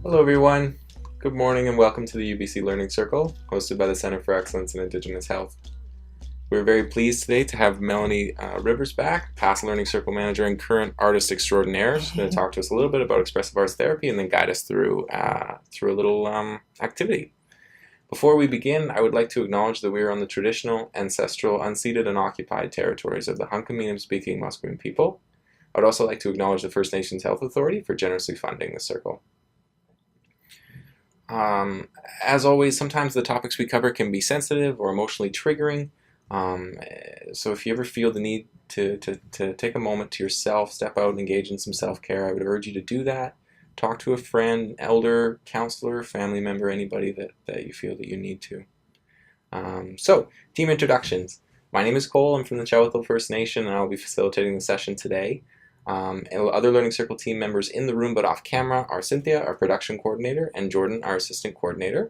Hello everyone, good morning and welcome to the UBC Learning Circle, hosted by the Center for Excellence in Indigenous Health. We're very pleased today to have Melanie Rivers back, past Learning Circle Manager and current Artist Extraordinaire. She's going to talk to us a little bit about expressive arts therapy and then guide us through a little activity. Before we begin, I would like to acknowledge that we are on the traditional, ancestral, unceded and occupied territories of the Hunkaminam-speaking Musqueam people. I would also like to acknowledge the First Nations Health Authority for generously funding this circle. As always, sometimes the topics we cover can be sensitive or emotionally triggering. So if you ever feel the need to take a moment to yourself, step out and engage in some self-care, I would urge you to do that. Talk to a friend, elder, counselor, family member, anybody that you feel that you need to. So, team introductions. My name is Cole. I'm from the Chowithil First Nation, and I'll be facilitating the session today. And other Learning Circle team members in the room but off camera are Cynthia, our production coordinator, and Jordan, our assistant coordinator.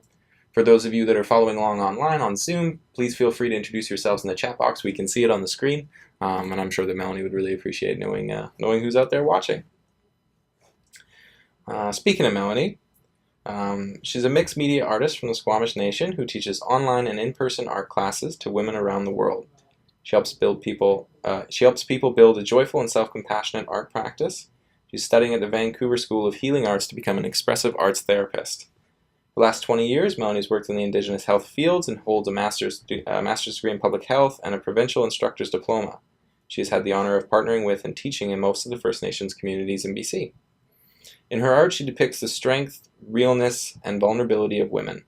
For those of you that are following along online on Zoom, please feel free to introduce yourselves in the chat box. We can see it on the screen, and I'm sure that Melanie would really appreciate knowing who's out there watching. Speaking of Melanie, she's a mixed media artist from the Squamish Nation who teaches online and in-person art classes to women around the world. She helps people build a joyful and self-compassionate art practice. She's studying at the Vancouver School of Healing Arts to become an expressive arts therapist. For the last 20 years, Melanie's worked in the Indigenous health fields and holds a master's degree in public health and a provincial instructor's diploma. She has had the honor of partnering with and teaching in most of the First Nations communities in BC. In her art, she depicts the strength, realness, and vulnerability of women.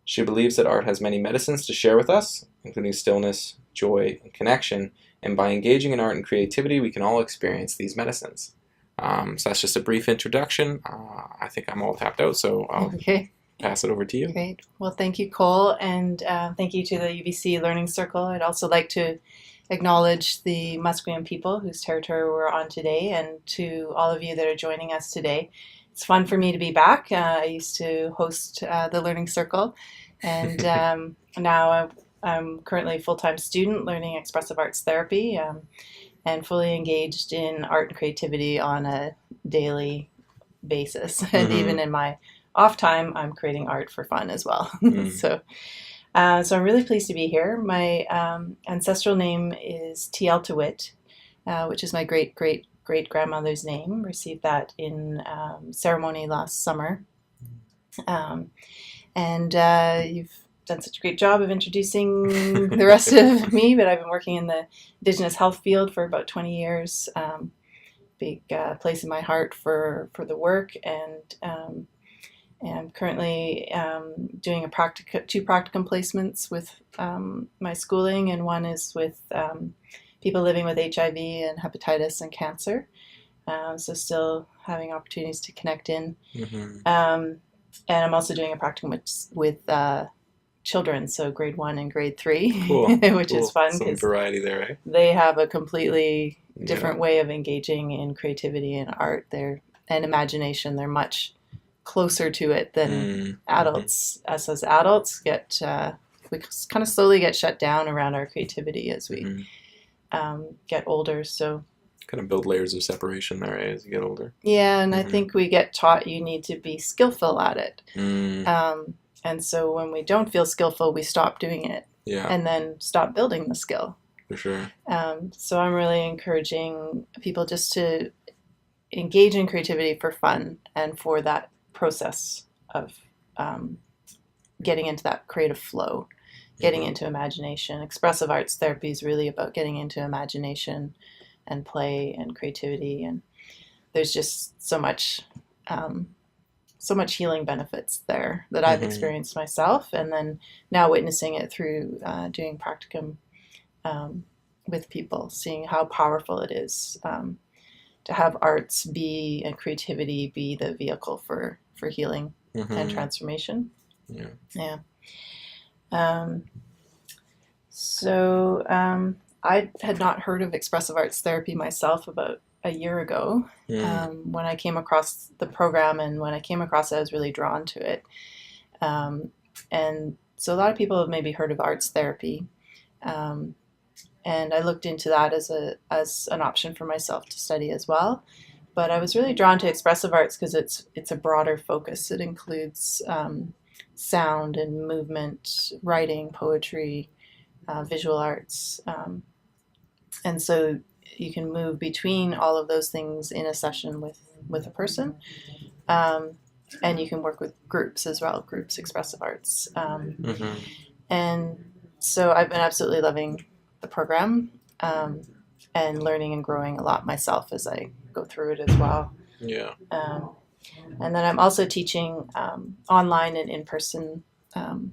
She believes that art has many medicines to share with us, including stillness, joy, and connection, and by engaging in art and creativity, we can all experience these medicines. So that's just a brief introduction. I think I'm all tapped out, so I'll pass it over to you. Great. Well, thank you, Cole, and thank you to the UBC Learning Circle. I'd also like to acknowledge the Musqueam people whose territory we're on today, and to all of you that are joining us today. It's fun for me to be back. I used to host the Learning Circle, and now I'm currently a full-time student learning expressive arts therapy and fully engaged in art and creativity on a daily basis. And even in my off time, I'm creating art for fun as well. So I'm really pleased to be here. My ancestral name is Tieltawit, which is my great-great-great-grandmother's name. Received that in ceremony last summer. You've done such a great job of introducing the rest of me, but I've been working in the Indigenous health field for about 20 years. Big place in my heart for the work, and I'm currently doing two practicum placements with my schooling, and one is with people living with HIV and hepatitis and cancer. So still having opportunities to connect in. And I'm also doing a practicum with children, so grade 1 and grade 3, Cool. which is fun. Some variety there, eh? They have a completely different way of engaging in creativity and art and imagination. They're much closer to it than adults. Us as adults we kind of slowly get shut down around our creativity as we get older. So kind of build layers of separation there, eh, as you get older. Yeah, and I think we get taught you need to be skillful at it. And so when we don't feel skillful, we stop doing it. Yeah. And then stop building the skill. For sure. So I'm really encouraging people just to engage in creativity for fun and for that process of getting into that creative flow, getting into imagination. Expressive arts therapy is really about getting into imagination and play and creativity, and there's just so much healing benefits there that I've experienced myself, and then now witnessing it through doing practicum with people, seeing how powerful it is to have arts and creativity be the vehicle for healing and transformation. Yeah. I had not heard of expressive arts therapy myself about a year ago when I came across the program, and when I came across it, I was really drawn to it. And so a lot of people have maybe heard of arts therapy, and I looked into that as an option for myself to study as well. But I was really drawn to expressive arts because it's a broader focus. It includes sound and movement, writing, poetry, visual arts, and so you can move between all of those things in a session with a person, and you can work with groups as well. Groups, expressive arts, and so I've been absolutely loving the program. And learning and growing a lot myself as I go through it as well. Yeah. And then I'm also teaching online and in-person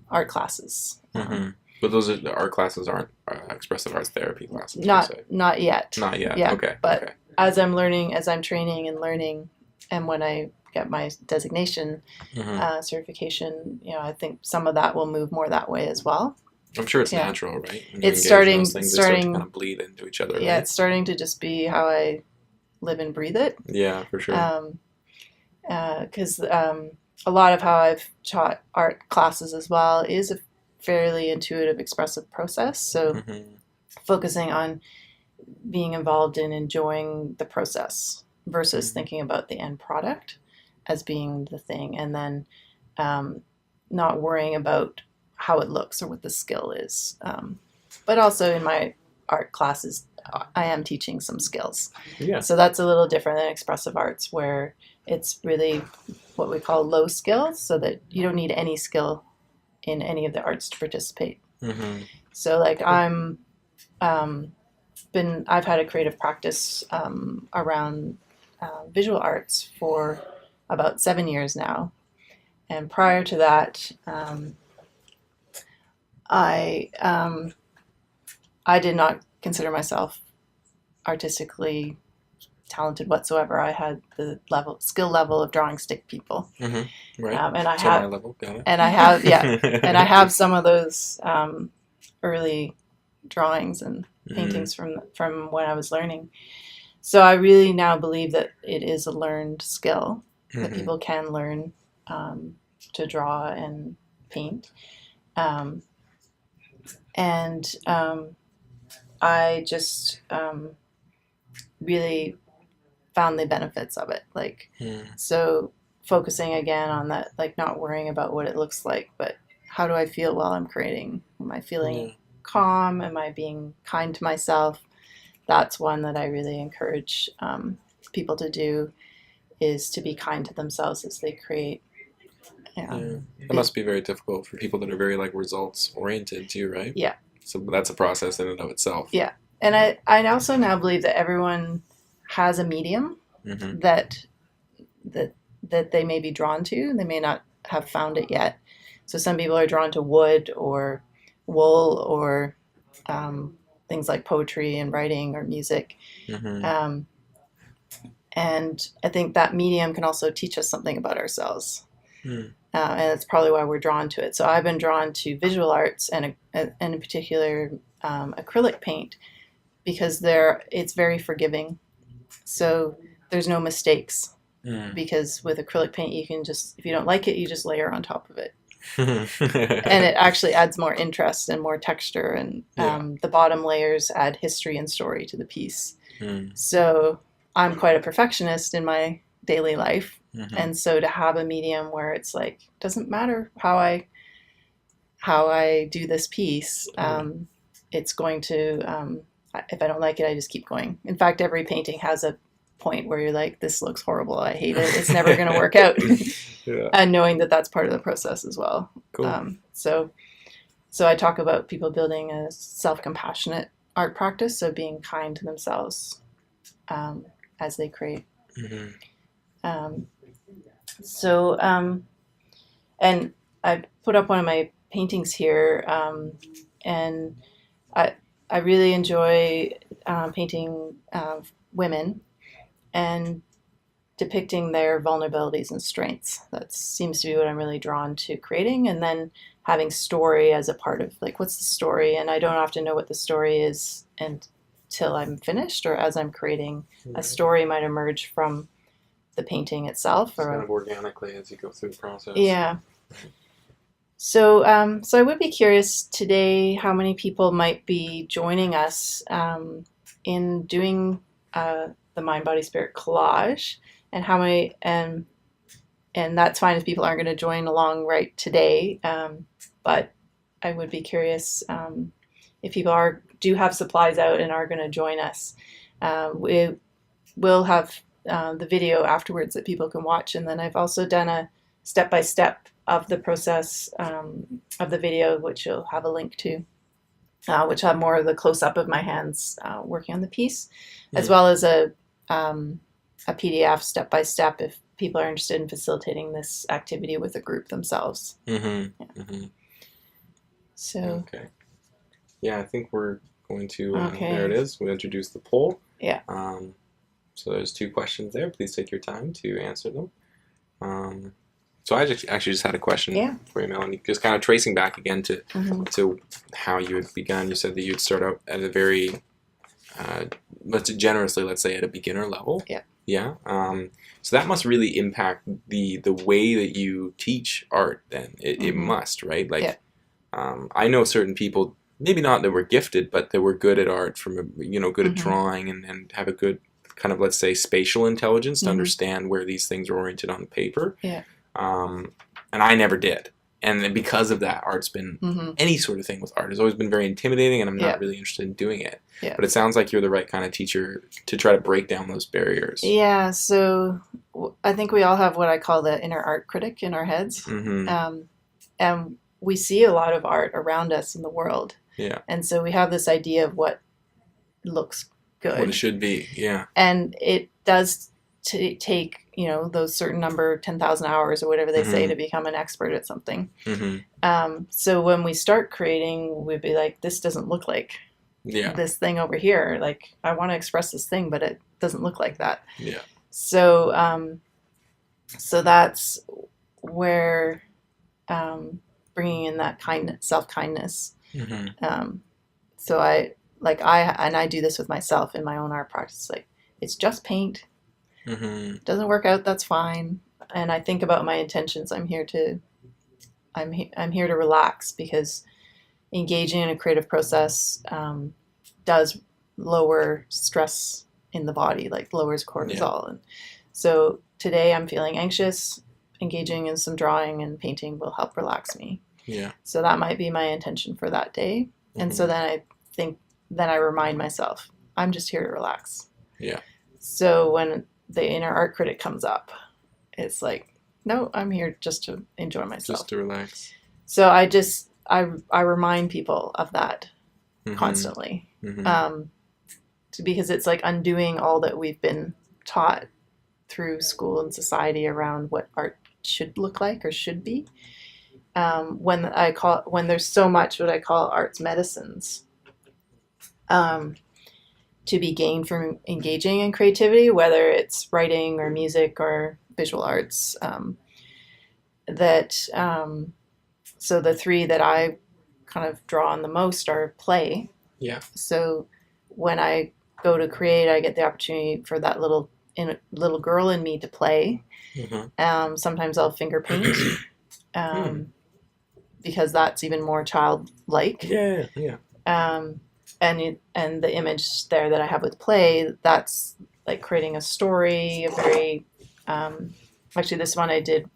art classes. But those the art classes aren't expressive arts therapy classes. Not yet. Not yet. Yeah, Okay. but okay. as I'm learning, as I'm training and learning, and when I get my designation certification, I think some of that will move more that way as well. I'm sure it's natural, right? It's starting they start to kind of bleed into each other. Yeah, right? It's starting to just be how I live and breathe it. Yeah, for sure. Because a lot of how I've taught art classes as well is a fairly intuitive, expressive process. So focusing on being involved in enjoying the process versus thinking about the end product as being the thing, and then not worrying about how it looks or what the skill is. But also in my art classes, I am teaching some skills. Yeah. So that's a little different than expressive arts, where it's really what we call low skill, so that you don't need any skill in any of the arts to participate. So like I've had a creative practice around visual arts for about 7 years now. And prior to that, I did not consider myself artistically talented whatsoever. I had the skill level of drawing stick people, Right. and I So have my level, got it. and I have and I have some of those early drawings and paintings from when I was learning. So I really now believe that it is a learned skill that people can learn to draw and paint. I just really found the benefits of it. So focusing again on that, not worrying about what it looks like, but how do I feel while I'm creating? Am I feeling calm? Am I being kind to myself? That's one that I really encourage people to do, is to be kind to themselves as they create. It must be very difficult for people that are very results oriented too, right? Yeah. So that's a process in and of itself. Yeah. And I also now believe that everyone has a medium that they may be drawn to. They may not have found it yet. So some people are drawn to wood or wool or things like poetry and writing or music. And I think that medium can also teach us something about ourselves. And that's probably why we're drawn to it. So I've been drawn to visual arts and in particular acrylic paint, because it's very forgiving. So there's no mistakes, because with acrylic paint you can just, if you don't like it, you just layer on top of it. And it actually adds more interest and more texture, and the bottom layers add history and story to the piece. So I'm quite a perfectionist in my daily life. And so to have a medium where it's doesn't matter how I do this piece, it's going to, if I don't like it, I just keep going. In fact, every painting has a point where you're like, this looks horrible, I hate it, it's never going to work out. And knowing that that's part of the process as well. Cool. So I talk about people building a self-compassionate art practice, so being kind to themselves as they create. And I put up one of my paintings here, and I really enjoy painting women and depicting their vulnerabilities and strengths. That seems to be what I'm really drawn to creating, and then having story as a part of what's the story, and I don't often know what the story is until I'm finished or as I'm creating. A story might emerge from the painting itself, or kind of organically as you go through the process. Yeah. So I would be curious today how many people might be joining us in doing the the Mind, Body, Spirit collage, and how many, and that's fine if people aren't going to join along right today, but I would be curious if people do have supplies out and are going to join us. We will have the video afterwards that people can watch, and then I've also done a step-by-step of the process of the video, which you'll have a link to, which have more of the close-up of my hands working on the piece, as well as a PDF step-by-step if people are interested in facilitating this activity with a group themselves. So okay. Yeah, I think we're going to, Okay. there it is. We'll introduce the poll. Yeah. So there's 2 questions there. Please take your time to answer them. So I actually just had a question for you, Melanie, just kind of tracing back again to how you had begun. You said that you'd start out at a very, let's say at a beginner level. Yeah. Yeah. So that must really impact the way that you teach art then. It must, right? Like, I know certain people, maybe not that were gifted, but that were good at art, good at drawing and have a good kind of, let's say, spatial intelligence to understand where these things are oriented on the paper. Yeah. And I never did. And then because of that, art's been, any sort of thing with art has always been very intimidating, and I'm not really interested in doing it. Yeah. But it sounds like you're the right kind of teacher to try to break down those barriers. Yeah, so I think we all have what I call the inner art critic in our heads. And we see a lot of art around us in the world. Yeah. And so we have this idea of what looks good. What it should be, yeah. And it does take, those certain number, 10,000 hours or whatever they say to become an expert at something. So when we start creating, we'd be like, this doesn't look like this thing over here. Like, I want to express this thing, but it doesn't look like that. Yeah. So, so that's where bringing in that self-kindness. So I do this with myself in my own art practice. Like, it's just paint. Doesn't work out, that's fine. And I think about my intentions. I'm here to relax, because engaging in a creative process does lower stress in the body, like lowers cortisol. And so today I'm feeling anxious. Engaging in some drawing and painting will help relax me. Yeah. So that might be my intention for that day. And so then I remind myself, I'm just here to relax. Yeah. So when the inner art critic comes up, it's like, no, I'm here just to enjoy myself. Just to relax. So I remind people of that constantly. Because it's like undoing all that we've been taught through school and society around what art should look like or should be. When there's so much what I call arts medicines to be gained from engaging in creativity, whether it's writing or music or visual arts, so the 3 that I kind of draw on the most are play. Yeah. So when I go to create, I get the opportunity for that little girl in me to play. Sometimes I'll finger paint. Because that's even more childlike. Yeah. And the image there that I have with play, that's like creating a story, a very, actually this one I did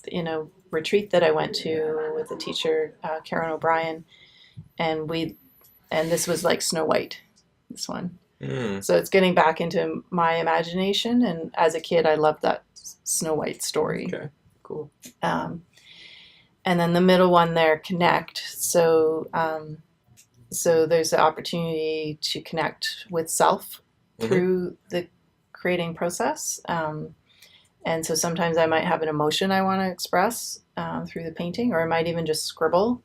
in a retreat that I went to with a teacher, Karen O'Brien, and this was like Snow White, this one. So it's getting back into my imagination, and as a kid I loved that Snow White story. Okay, cool. And then the middle one there, connect. So there's the opportunity to connect with self through the creating process. And so sometimes I might have an emotion I want to express through the painting, or I might even just scribble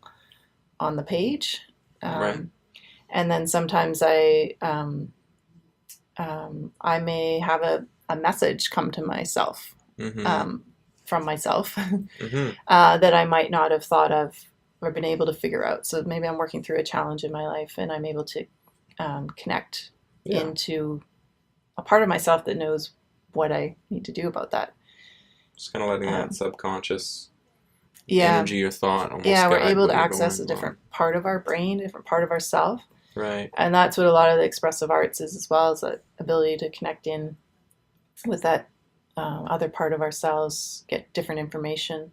on the page. And then sometimes I may have a message come to myself from myself that I might not have thought of or been able to figure out. So maybe I'm working through a challenge in my life, and I'm able to connect into a part of myself that knows what I need to do about that. Just kind of letting that subconscious energy or thought almost we're able to access a different part of our brain, a different part of ourself. Right. And that's what a lot of the expressive arts is as well, is that ability to connect in with that other part of ourselves, get different information,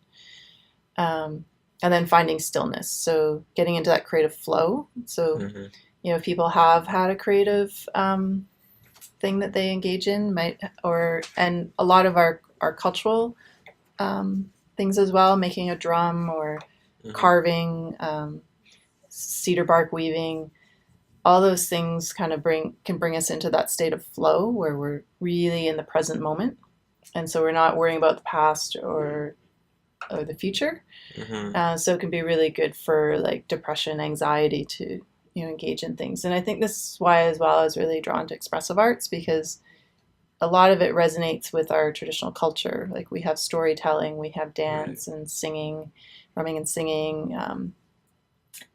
and then finding stillness. So getting into that creative flow. So, Mm-hmm. if people have had a creative thing that they engage in, and a lot of our cultural things as well, making a drum or Mm-hmm. carving, cedar bark weaving, all those things kind of can bring us into that state of flow where we're really in the present moment, and so we're not worrying about the past or the future. Mm-hmm. So it can be really good for like depression, anxiety to engage in things. And I think this is why as well I was really drawn to expressive arts, because a lot of it resonates with our traditional culture. Like we have storytelling, we have dance and singing, drumming and singing,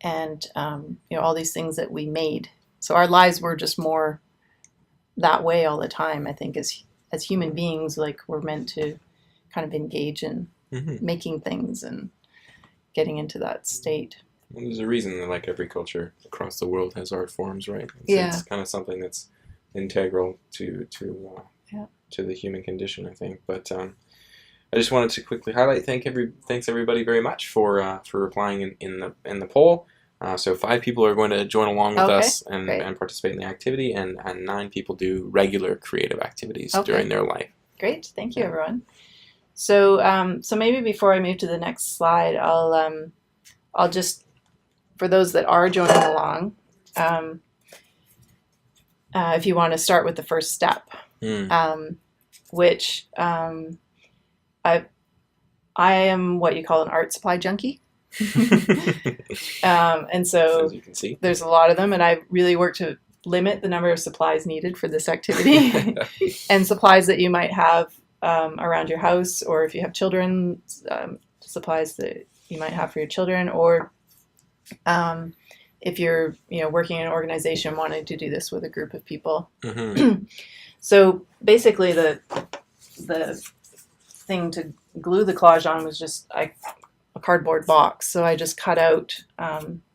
and all these things that we made. So our lives were just more that way all the time. I think as human beings, like we're meant to kind of engage in Mm-hmm. making things and getting into that state. Well, there's a reason that like every culture across the world has art forms, right? It's kind of something that's integral to the human condition, I think. But I just wanted to quickly highlight. Thanks everybody very much for replying in the poll. So 5 people are going to join along with us and participate in the activity, and 9 people do regular creative activities during their life. Great, thank you, everyone. So so maybe before I move to the next slide, I'll just, for those that are joining along, if you want to start with the first step, which I am what you call an art supply junkie. And so as you can see, there's a lot of them, and I really work to limit the number of supplies needed for this activity and supplies that you might have around your house, or if you have children, supplies that you might have for your children, or if you're working in an organization wanting to do this with a group of people. Mm-hmm. So basically the thing to glue the collage on was just a cardboard box. So I just cut out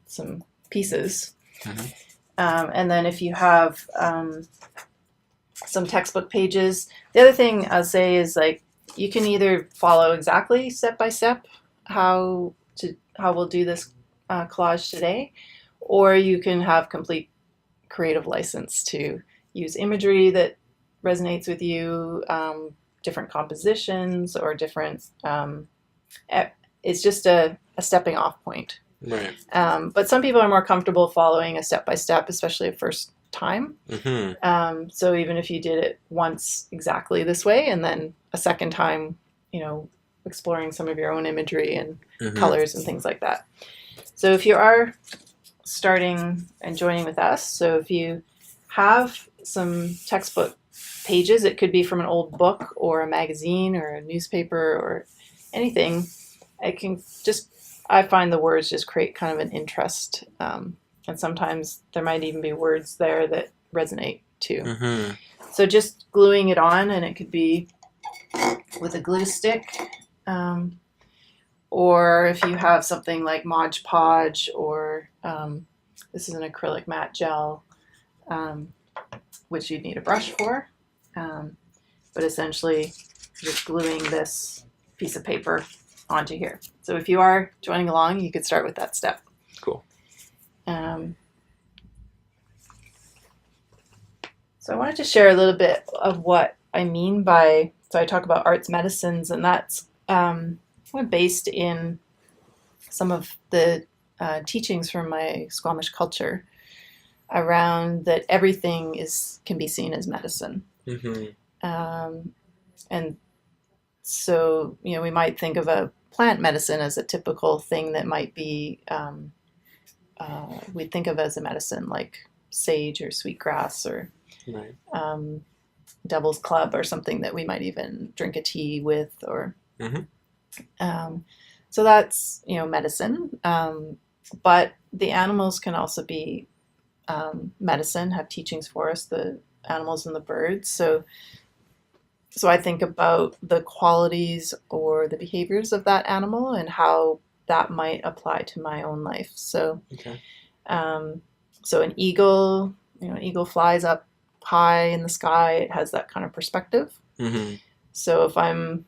some pieces. Mm-hmm. And then if you have some textbook pages, the other thing I'll say is like you can either follow exactly step by step how we'll do this collage today, or you can have complete creative license to use imagery that resonates with you, different compositions or different. It's just a stepping off point. Right. But some people are more comfortable following a step by step, especially at first time. Mm-hmm. So even if you did it once exactly this way, and then a second time, exploring some of your own imagery and colors and things like that. So if you are starting and joining with us, so if you have some textbook pages, it could be from an old book or a magazine or a newspaper or anything. I find the words just create kind of an interest, and sometimes there might even be words there that resonate too. Mm-hmm. So just gluing it on, and it could be with a glue stick, or if you have something like Mod Podge, or this is an acrylic matte gel, which you'd need a brush for, but essentially just gluing this piece of paper onto here. So if you are joining along, you could start with that step. Cool. So I wanted to share a little bit of what I mean by, so I talk about arts medicines, and that's based in some of the teachings from my Squamish culture around that everything can be seen as medicine. Mm-hmm. And so, we might think of a plant medicine as a typical thing that might be, we'd think of as a medicine, like sage or sweetgrass or Right. devil's club or something that we might even drink a tea with, or so that's medicine. But the animals can also be medicine, have teachings for us, the animals and the birds. So I think about the qualities or the behaviors of that animal and how that might apply to my own life. So So an eagle, an eagle flies up high in the sky. It has that kind of perspective. Mm-hmm. So if I'm,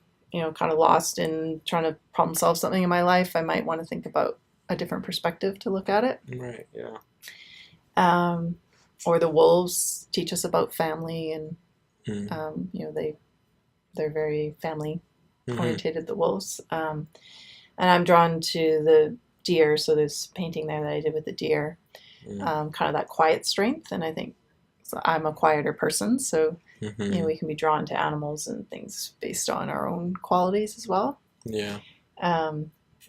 kind of lost in trying to problem solve something in my life, I might want to think about a different perspective to look at it. Right. Yeah. Or the wolves teach us about family, and they're very family orientated. The wolves, and I'm drawn to the deer. So there's painting there that I did with the deer, kind of that quiet strength, and I think I'm a quieter person, so we can be drawn to animals and things based on our own qualities as well. Yeah.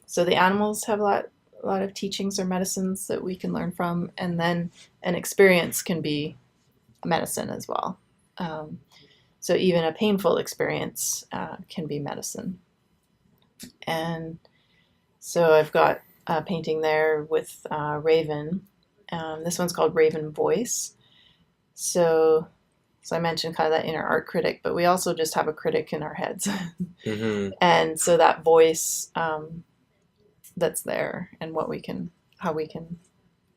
So the animals have a lot of teachings or medicines that we can learn from, and then an experience can be medicine as well. So even a painful experience can be medicine. And so I've got a painting there with Raven. This one's called Raven Voice. So I mentioned kind of that inner art critic, but we also just have a critic in our heads. And so that voice that's there, and how we can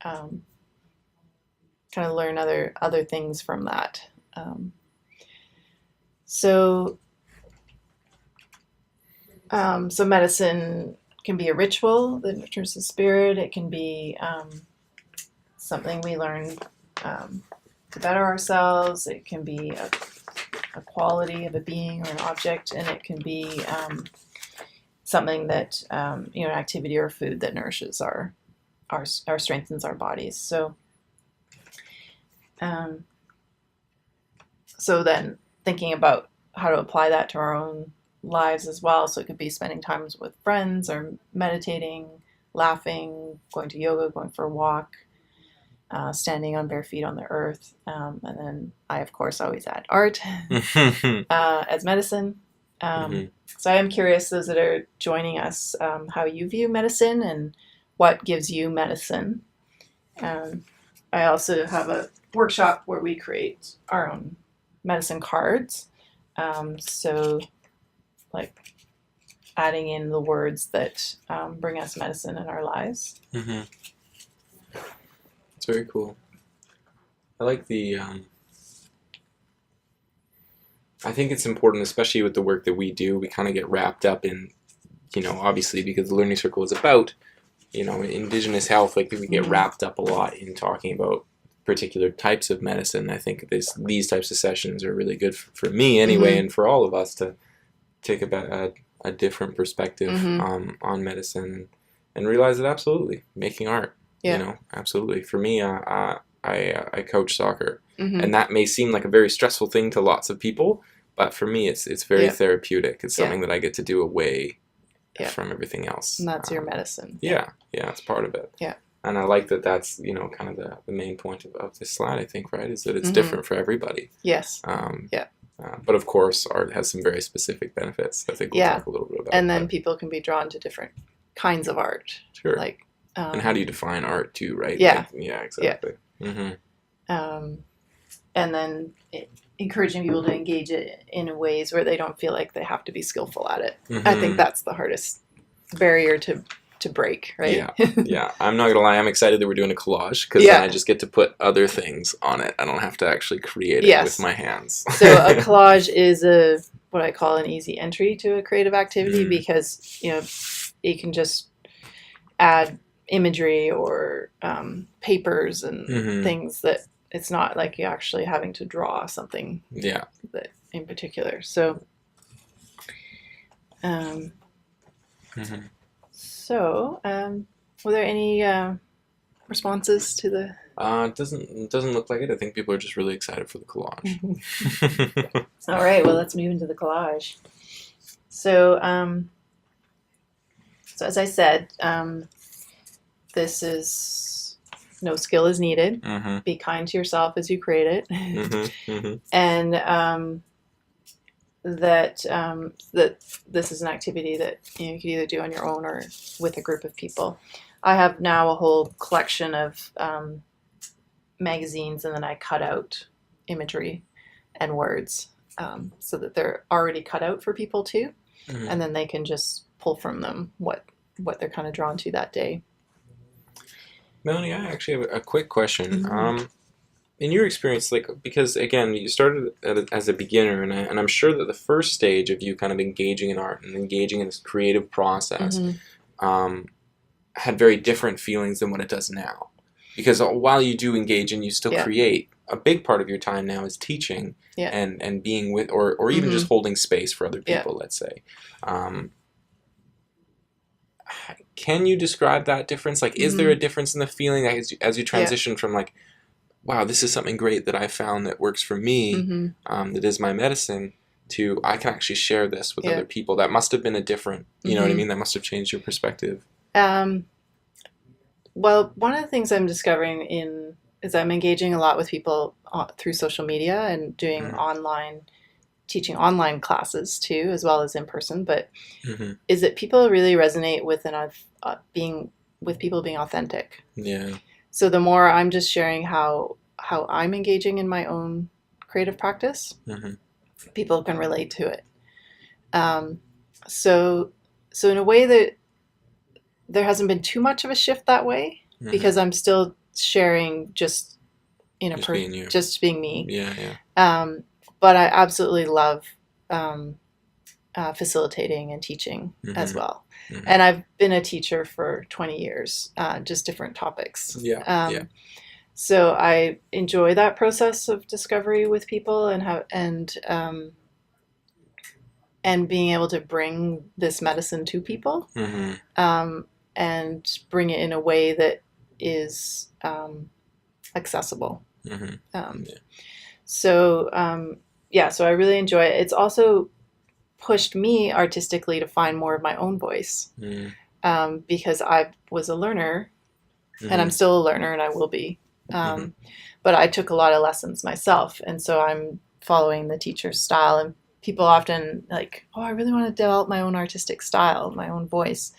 kind of learn other things from that. So medicine can be a ritual that nurtures the spirit. It can be something we learn to better ourselves. It can be a quality of a being or an object, and it can be something that an activity or food that nourishes our strengthens our bodies. So then thinking about how to apply that to our own lives as well. So it could be spending time with friends, or meditating, laughing, going to yoga, going for a walk, standing on bare feet on the earth. And then I, of course, always add art as medicine. So I am curious, those that are joining us, how you view medicine and what gives you medicine. I also have a workshop where we create our own medicine cards. So like adding in the words that bring us medicine in our lives. It's very cool. I like I think it's important, especially with the work that we do, we kind of get wrapped up in, obviously because the Learning Circle is about, Indigenous health, like we get wrapped up a lot in talking about particular types of medicine. I think these types of sessions are really good for me anyway, and for all of us to take a different perspective on medicine and realize that absolutely making art, absolutely. For me, I coach soccer, and that may seem like a very stressful thing to lots of people, but for me, it's very therapeutic. It's something that I get to do away from everything else. And that's your medicine. Yeah, it's part of it. Yeah. And I like that that's, kind of the main point of this slide, I think, right, is that it's different for everybody. Yes. But of course, art has some very specific benefits. I think we'll talk a little bit about. And then people can be drawn to different kinds of art. Sure. And how do you define art too, right? Yeah. Exactly. Yeah. And then encouraging people to engage it in ways where they don't feel like they have to be skillful at it. I think that's the hardest barrier to break, right? Yeah. I'm not gonna lie, I'm excited that we're doing a collage, because then I just get to put other things on it. I don't have to actually create it with my hands. So a collage is what I call an easy entry to a creative activity, because you can just add imagery or papers and things that it's not like you're actually having to draw something that in particular. So were there any responses to the... It doesn't look like it. I think people are just really excited for the collage. All right, well, let's move into the collage. So as I said, this is no skill is needed. Be kind to yourself as you create it. And that this is an activity that you can either do on your own or with a group of people. I have now a whole collection of magazines, and then I cut out imagery and words so that they're already cut out for people too, and then they can just pull from them what they're kind of drawn to that day. Melanie, I actually have a quick question. Mm-hmm. In your experience, like, because again, you started as a beginner, and I'm sure that the first stage of you kind of engaging in art and engaging in this creative process Mm-hmm. um, had very different feelings than what it does now. Because while you do engage and you still Yeah. create, a big part of your time now is teaching Yeah. and being with, or even Mm-hmm. just holding space for other Yeah. people, let's say. Um, can you describe that difference? Like, is there Mm-hmm. a difference in the feeling as you Yeah. transition from like, wow, this is something great that I found that works for me, Mm-hmm. that is my medicine, to I can actually share this with Yeah. other people? That must have been a different, you know what I Mm-hmm. mean? That must have changed your perspective. Um, well, one of the things I'm discovering is I'm engaging a lot with people through social media and doing Mm-hmm. teaching online classes too, as well as in person. But Mm-hmm. is that people really resonate with people being authentic. Yeah. So the more I'm just sharing how I'm engaging in my own creative practice, Mm-hmm. people can relate to it. Um, so so in a way that there hasn't been too much of a shift that way Mm-hmm. because I'm still sharing just Just being you. just being me. Yeah, yeah. But I absolutely love um, facilitating and teaching as Mm-hmm. well. Mm-hmm. And I've been a teacher for 20 years, just different topics. Yeah, yeah. So I enjoy that process of discovery with people and being able to bring this medicine to people, Mm-hmm. and bring it in a way that is accessible. Mm-hmm. Um, Yeah. so I really enjoy it. It's also pushed me artistically to find more of my own voice, because I was a learner, and I'm still a learner, and I will be. But I took a lot of lessons myself, and so I'm following the teacher's style. And people often like, oh, I really want to develop my own artistic style, my own voice,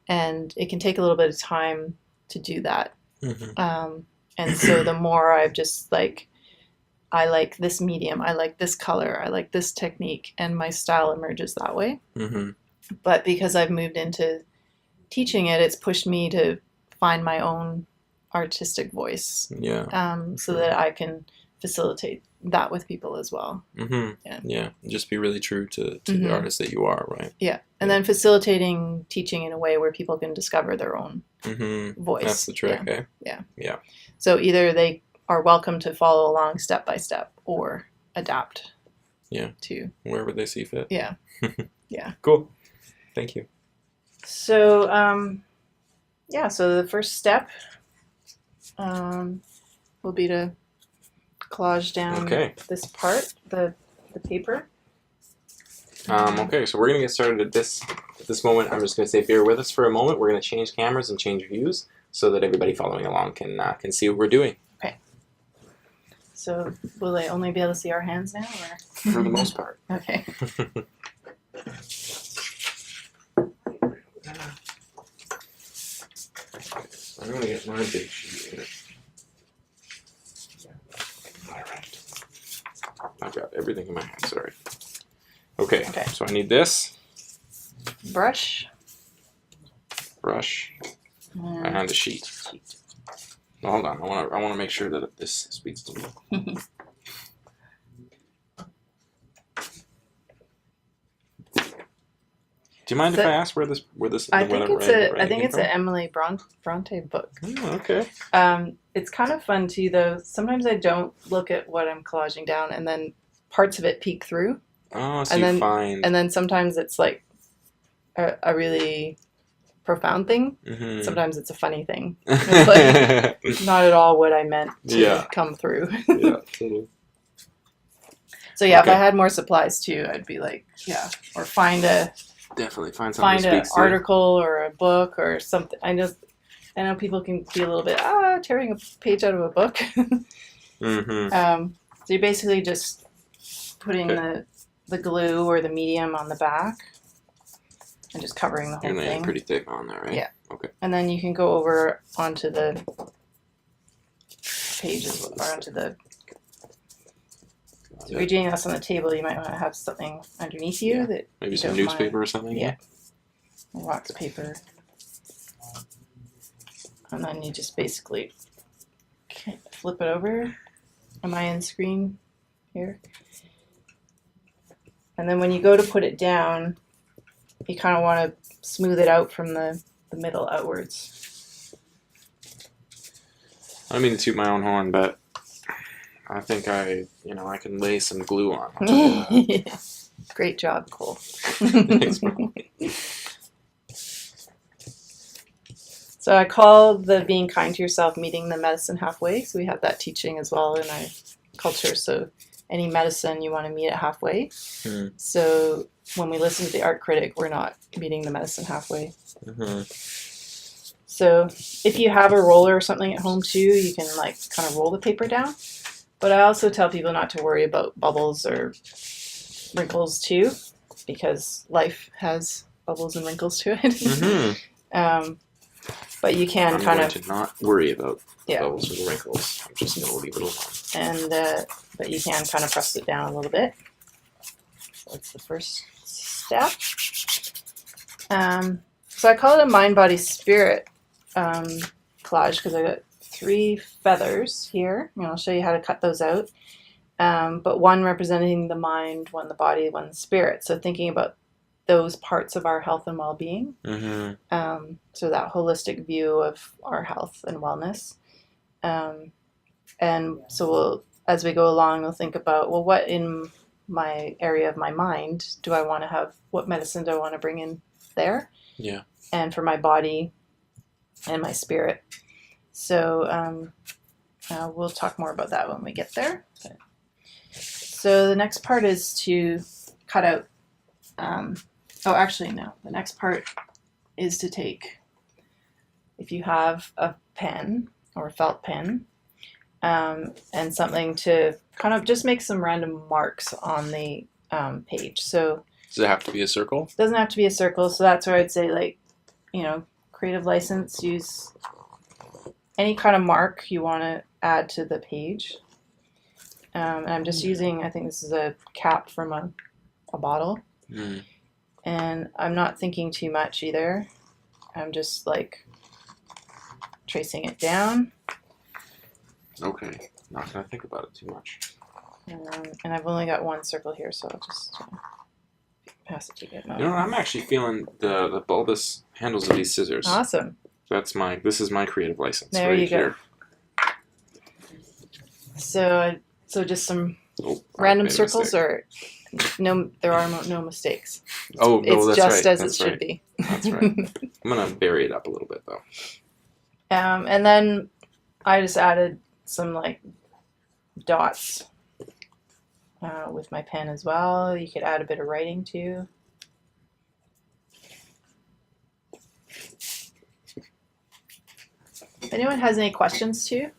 and it can take a little bit of time to do that. Mm-hmm. And so the more I've just like, I like this medium, I like this color, I like this technique, and my style emerges that way. Mm-hmm. But because I've moved into teaching it, it's pushed me to find my own artistic voice, Yeah. so that I can facilitate that with people as well. Mm-hmm. Yeah. Yeah. Just be really true to the Mm-hmm. artist that you are, right? Yeah. And Yeah. then facilitating teaching in a way where people can discover their own Mm-hmm. voice. That's the trick, Yeah. eh? Yeah. Yeah. So either they are welcome to follow along step by step or adapt. Yeah. To Wherever they see fit. yeah. Yeah. Cool. Thank you. So so the first step will be to collage down this part, the paper. Okay, so we're gonna get started at this moment. I'm just gonna say, bear with us for a moment. We're gonna change cameras and change views so that everybody following along can see what we're doing. Okay. So will they only be able to see our hands now, or? For the most part. Okay. I'm gonna get my big sheet here. Alright. I've got everything in my hand, sorry. Okay, so I need this. Brush. And a sheet. No, hold on, I wanna make sure that this speaks to me. Do you mind if I ask where this? I think it's an Emily Bronte book. Oh, okay. It's kind of fun too, though. Sometimes I don't look at what I'm collaging down, and then parts of it peek through. Oh, so you find. And then sometimes it's like a really profound thing. Mm-hmm. Sometimes it's a funny thing. It's like not at all what I meant to come through. Yeah, totally. So yeah, if I had more supplies too, I'd be like, or definitely find something an article or a book or something. I know people can be a little bit tearing a page out of a book. Mm-hmm. So you're basically just putting the glue or the medium on the back and just covering the whole thing. You're pretty thick on there, right? Yeah. Okay. And then you can go over onto the pages or onto the. So if you're doing this on the table, you might want to have something underneath you that maybe some newspaper or something. Yeah. Wax paper. And then you just basically flip it over. Am I in screen here? And then when you go to put it down, you kind of want to smooth it out from the middle outwards. I don't mean to toot my own horn, but I think I can lay some glue on. Great job, Cole. Thanks, Mom. So I call the being kind to yourself meeting the medicine halfway. So we have that teaching as well in our culture. So any medicine, you want to meet it halfway. Mm. So when we listen to the art critic, we're not meeting the medicine halfway. Mm-hmm. So if you have a roller or something at home too, you can like kind of roll the paper down. But I also tell people not to worry about bubbles or wrinkles too, because life has bubbles and wrinkles to it. Mm-hmm. But you can I'm kind going of to not worry about yeah. bubbles and wrinkles. I'm just going to leave it alone. And but you can kind of press it down a little bit. That's the first step. So I call it a mind, body, spirit collage because I got 3 feathers here. And I'll show you how to cut those out. But one representing the mind, one the body, one the spirit. So thinking about those parts of our health and well-being. Mm-hmm. So that holistic view of our health and wellness. And so as we go along, we'll think about, well, what in my area of my mind do I want to have? What medicine do I want to bring in there? Yeah. And for my body and my spirit. So we'll talk more about that when we get there. Okay. So the next part is to cut out. The next part is to take, if you have a pen or a felt pen, and something to kind of just make some random marks on the page. So does it have to be a circle? It doesn't have to be a circle. So that's where I'd say, like, creative license, use any kind of mark you want to add to the page. And I'm just using, I think this is a cap from a bottle. Mm. And I'm not thinking too much either. I'm just like tracing it down. Okay, not gonna think about it too much. And I've only got one circle here, so I'll just pass it to you. I'm actually feeling the bulbous handles of these scissors. Awesome. This is my creative license. There right you go. Here. So just some random circles, or no? There are no mistakes. It's just as it should be. That's right. I'm gonna bury it up a little bit though. And then I just added some like dots with my pen as well. You could add a bit of writing too. If anyone has any questions too,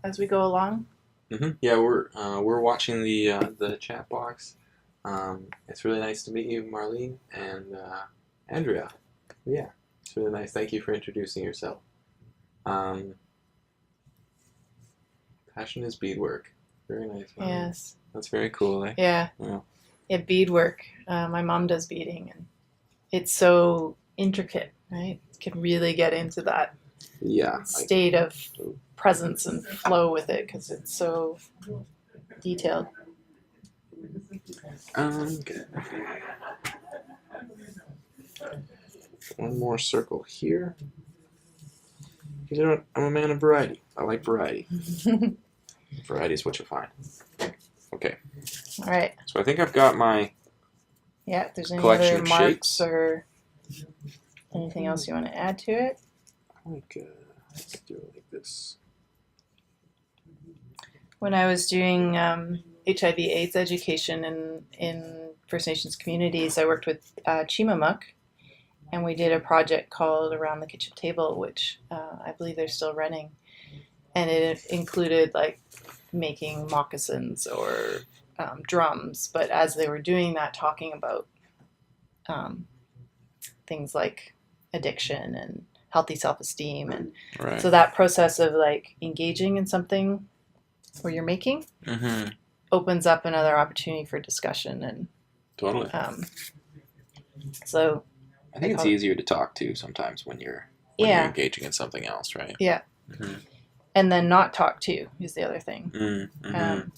as we go along. Mm-hmm. Yeah, we're watching the chat box. It's really nice to meet you, Marlene and Andrea. Yeah, it's really nice. Thank you for introducing yourself. Passion is beadwork. Very nice. Marlene. Yes. That's very cool. Eh? Yeah. Yeah, beadwork. My mom does beading, and it's so intricate, right? You can really get into that state of presence and flow with it because it's so detailed. Good. One more circle here. You know what? I'm a man of variety. I like variety. Variety is what you'll find. Okay. All right. So I think I've got my if there's any collection other of marks shapes. Or anything else you want to add to it. Let's do it like this. When I was doing HIV/AIDS education in First Nations communities, I worked with Chimamuk, and we did a project called Around the Kitchen Table, which I believe they're still running. And it included like making moccasins or drums, but as they were doing that, talking about things like addiction and healthy self-esteem, and so that process of like engaging in something where you're making opens up another opportunity for discussion. And totally. So I think it's easier to talk to sometimes when you're when Yeah. you're engaging in something else, right? Yeah. Mm-hmm. And then not talk to is the other thing. Mm-hmm. And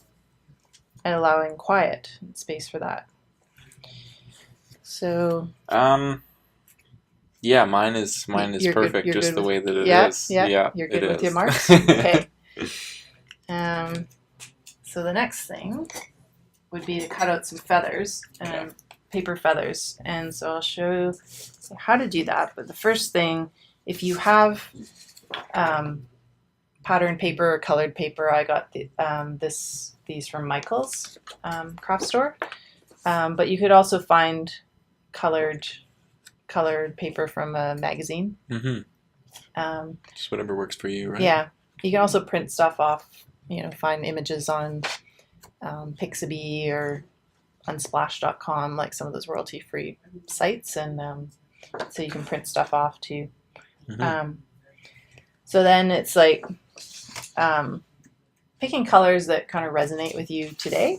allowing quiet and space for that. So yeah, mine is you're perfect, good, you're just good the with, way that it yeah, is. yeah, Yeah, you're good it with your is. marks. Okay. So the next thing would be to cut out some feathers, paper feathers, and so I'll show you how to do that. But the first thing, if you have pattern paper or colored paper, I got these from Michael's craft store. But you could also find colored paper from a magazine. Mm-hmm. Just whatever works for you, right? Yeah, you can also print stuff off. Find images on Pixabay or Unsplash.com, like some of those royalty-free sites, and so you can print stuff off too. Mm-hmm. So then it's like picking colors that kind of resonate with you today.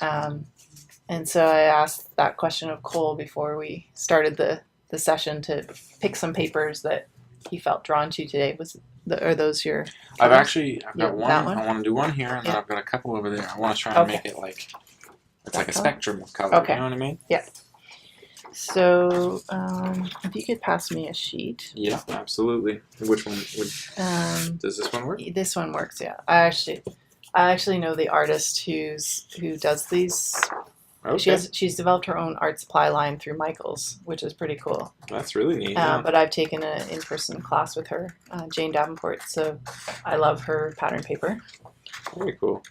And so I asked that question of Cole before we started the session to pick some papers that he felt drawn to today. Are those your colors? I've got one. I want to do one here, and then I've got a couple over there. I want to try and make it like it's like a spectrum of color. Okay. You know what I mean? Yeah. So if you could pass me a sheet. Yeah, absolutely. Which one does this one work? This one works. Yeah, I actually know the artist who does these. Okay. She's developed her own art supply line through Michael's, which is pretty cool. That's really neat. But I've taken an in-person class with her, Jane Davenport, so I love her pattern paper. Very cool.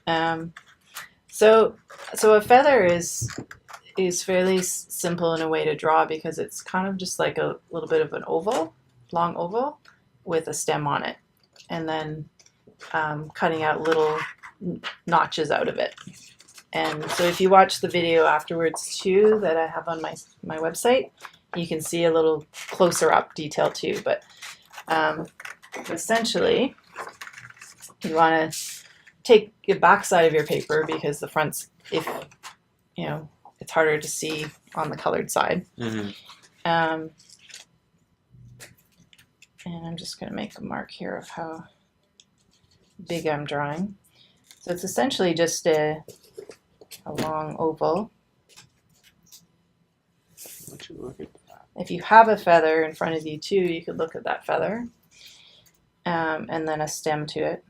So a feather is fairly simple in a way to draw because it's kind of just like a little bit of an oval, long oval, with a stem on it, and then cutting out little notches out of it. And so if you watch the video afterwards too that I have on my website, you can see a little closer up detail too. But essentially, you want to take the back side of your paper because the front's, it's harder to see on the colored side. Mm-hmm. And I'm just going to make a mark here of how big I'm drawing. So it's essentially just a long oval. If you have a feather in front of you too, you could look at that feather, and then a stem to it.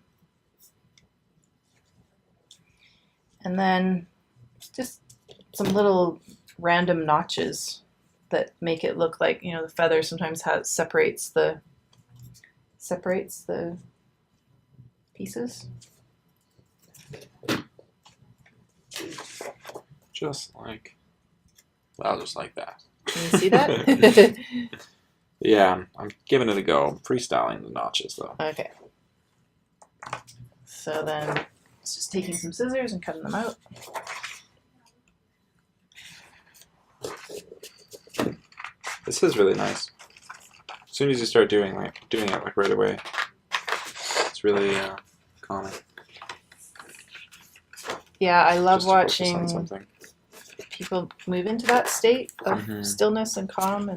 And then just some little random notches that make it look like, the feather sometimes separates the pieces. Just like that. Can you see that? Yeah, I'm giving it a go. I'm freestyling the notches though. Okay. So then it's just taking some scissors and cutting them out. This is really nice. As soon as you start doing it like right away, it's really calming. Yeah, I love Just to focus on watching something. people move into that state of stillness and calm,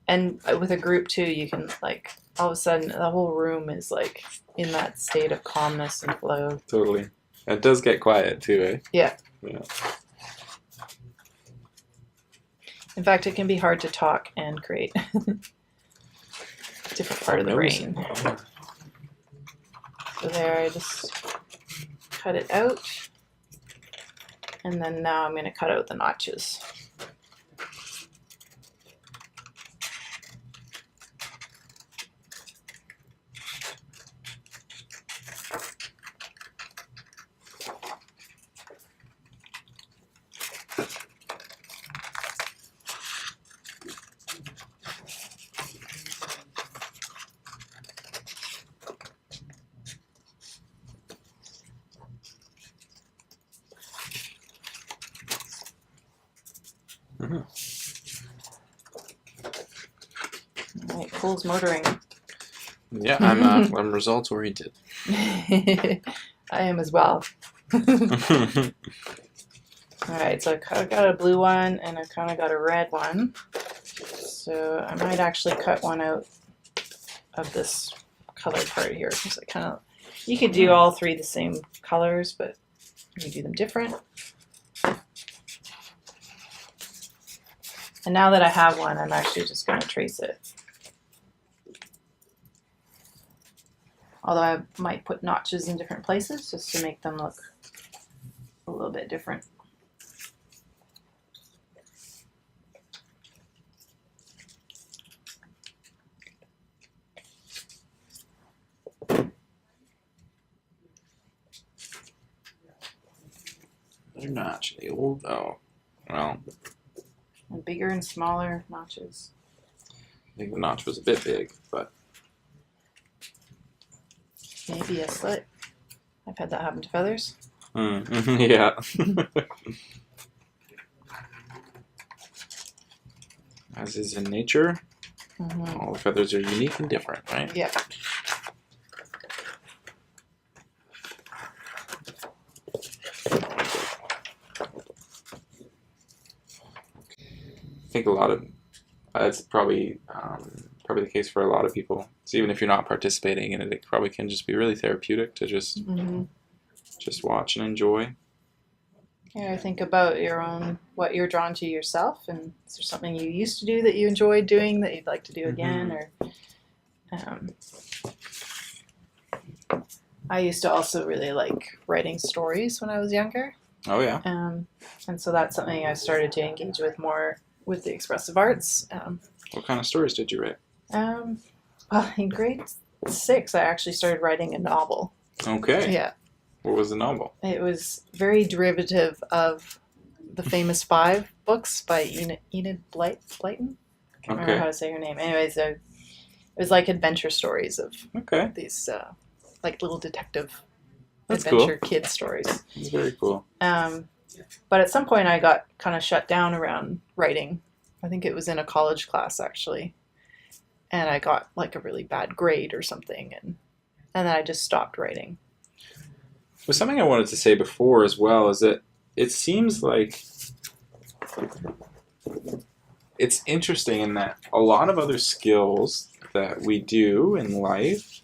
and with a group too, you can like all of a sudden the whole room is like in that state of calmness and flow. Totally. And it does get quiet too, eh? Yeah. Yeah. In fact, it can be hard to talk and create. Different part of the brain. So there, I just cut it out. And then now I'm going to cut out the notches. All right, Cole's motoring. Yeah, I'm results oriented. I am as well. All right, so I kind of got a blue one and I kind of got a red one. So I might actually cut one out of this color part here. Because I kind of, you could do all three the same colors, but you do them different. And now that I have one, I'm actually just going to trace it. Although I might put notches in different places just to make them look a little bit different. They're not old. Oh, well. And bigger and smaller notches. I think the notch was a bit big, but Maybe a slit. I've had that happen to feathers. yeah. As is in nature, all the feathers are unique and different, right? Yeah. I think a lot of that's probably the case for a lot of people. So even if you're not participating in it, it probably can just be really therapeutic to just watch and enjoy. Yeah, think about your own, what you're drawn to yourself, and is there something you used to do that you enjoyed doing that you'd like to do again? Or I used to also really like writing stories when I was younger. Oh yeah. And so that's something I started to engage with more with the expressive arts. What kind of stories did you write? Well, in grade 6, I actually started writing a novel. Okay. Yeah. What was the novel? It was very derivative of the famous 5 books by Enid Blyton. I can't remember how to say her name. Anyways, it was like adventure stories of these like little detective adventure kid stories. That's very cool. But at some point I got kind of shut down around writing. I think it was in a college class actually. And I got like a really bad grade or something, and then I just stopped writing. Well, something I wanted to say before as well is that it seems like it's interesting in that a lot of other skills that we do in life,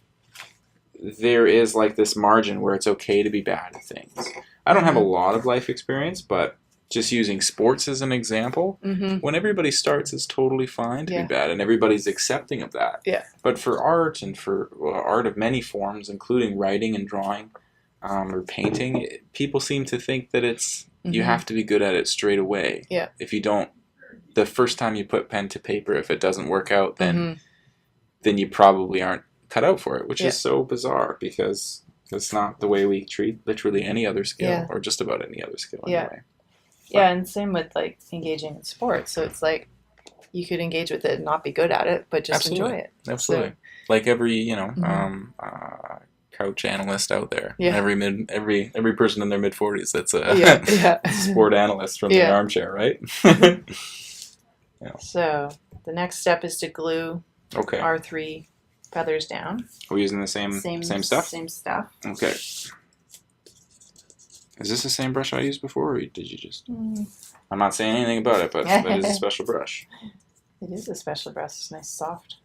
there is like this margin where it's okay to be bad at things. I don't have a lot of life experience, but just using sports as an example, when everybody starts, it's totally fine to be bad, and everybody's accepting of that. Yeah. But for art, and for art of many forms, including writing and drawing or painting, people seem to think that it's you have to be good at it straight away. Yeah. If you don't, the first time you put pen to paper, if it doesn't work out, then you probably aren't cut out for it, which is so bizarre because it's not the way we treat literally any other skill or just about any other skill anyway. Yeah, and same with like engaging in sports. So it's like you could engage with it and not be good at it, but just enjoy it. Absolutely. So, like every couch analyst out there. Yeah. Every person in their mid-40s that's a sport analyst from the armchair, right? So the next step is to glue our 3 feathers down. Are we using the same stuff? Same stuff. Okay. Is this the same brush I used before, or did you just... I'm not saying anything about it, but it is a special brush. It is a special brush. It's nice soft.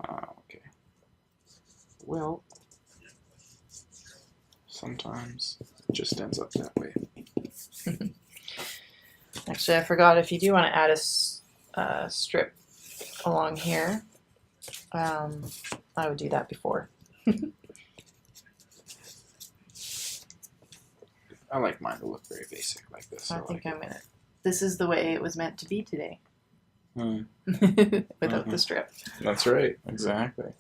Okay. Well, sometimes it just ends up that way. Actually, I forgot, if you do want to add a strip along here, I would do that before. I like mine to look very basic like this. I think I'm gonna. This is the way it was meant to be today. Without the strip. That's right. Exactly.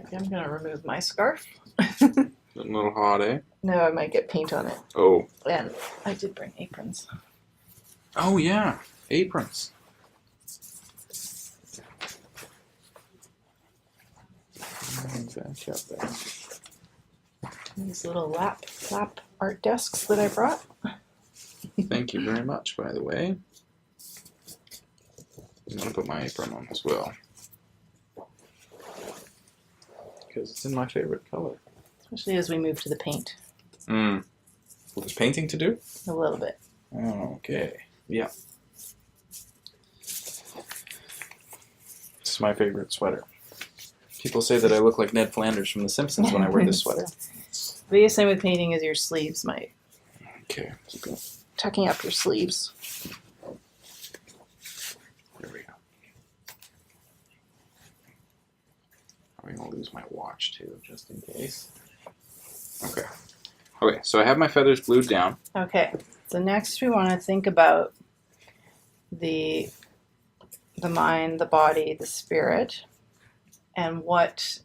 I'm going to remove my scarf. A little hot, eh? No, I might get paint on it. Oh. And I did bring aprons. Oh, yeah. Aprons. Perfect. Yep, there. These little lap art desks that I brought. Thank you very much, by the way. I'm going to put my apron on as well. Because it's in my favorite color. Especially as we move to the paint. Well, there's painting to do? A little bit. Okay. Yeah. This is my favorite sweater. People say that I look like Ned Flanders from The Simpsons when I wear this sweater. The biggest thing with painting is your sleeves might. Okay. Tucking up your sleeves. There we go. I'm going to lose my watch too, just in case. Okay. Okay, so I have my feathers glued down. Okay. So next we want to think about the mind, the body, the spirit, and what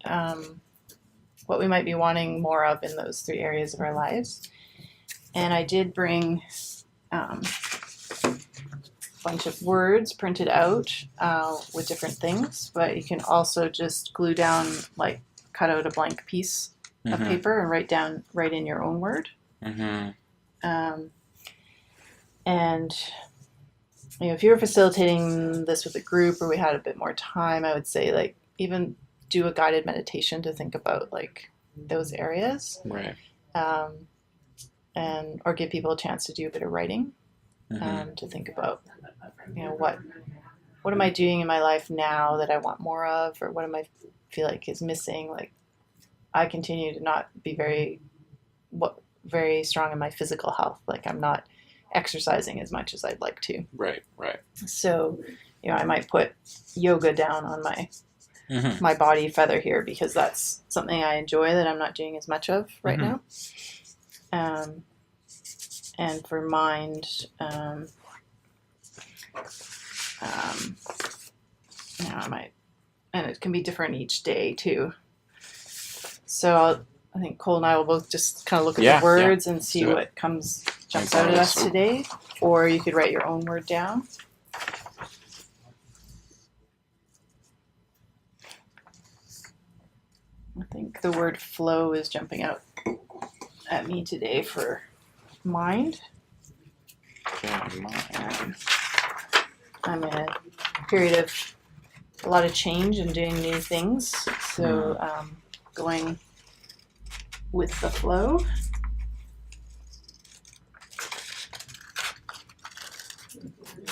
we might be wanting more of in those three areas of our lives. And I did bring a bunch of words printed out with different things, but you can also just glue down, like cut out a blank piece of paper and write in your own word. And if you were facilitating this with a group or we had a bit more time, I would say like even do a guided meditation to think about like those areas. Right. And or give people a chance to do a bit of writing, to think about, what am I doing in my life now that I want more of, or what am I feel like is missing? Like I continue to not be very strong in my physical health. Like I'm not exercising as much as I'd like to. Right. Right. So, I might put yoga down on my body feather here because that's something I enjoy that I'm not doing as much of right now. And for mind, I might, and it can be different each day too. So I think Cole and I will both just kind of look at the words and see what jumps out at us today. Or you could write your own word down. I think the word flow is jumping out at me today for mind. I'm in a period of a lot of change and doing new things, so going with the flow. I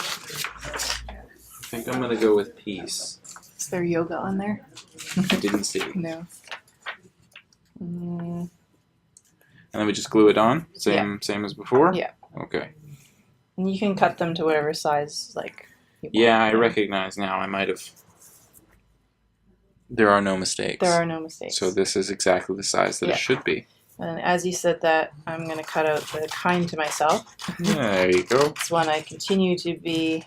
think I'm going to go with peace. Is there yoga on there? I didn't see. No. And then we just glue it on? Same as before? Yeah. Okay. And you can cut them to whatever size you want. I recognize now. I might have... There are no mistakes. There are no mistakes. So this is exactly the size that it should be. And as you said that, I'm going to cut out the kind to myself. There you go. It's one I continue to be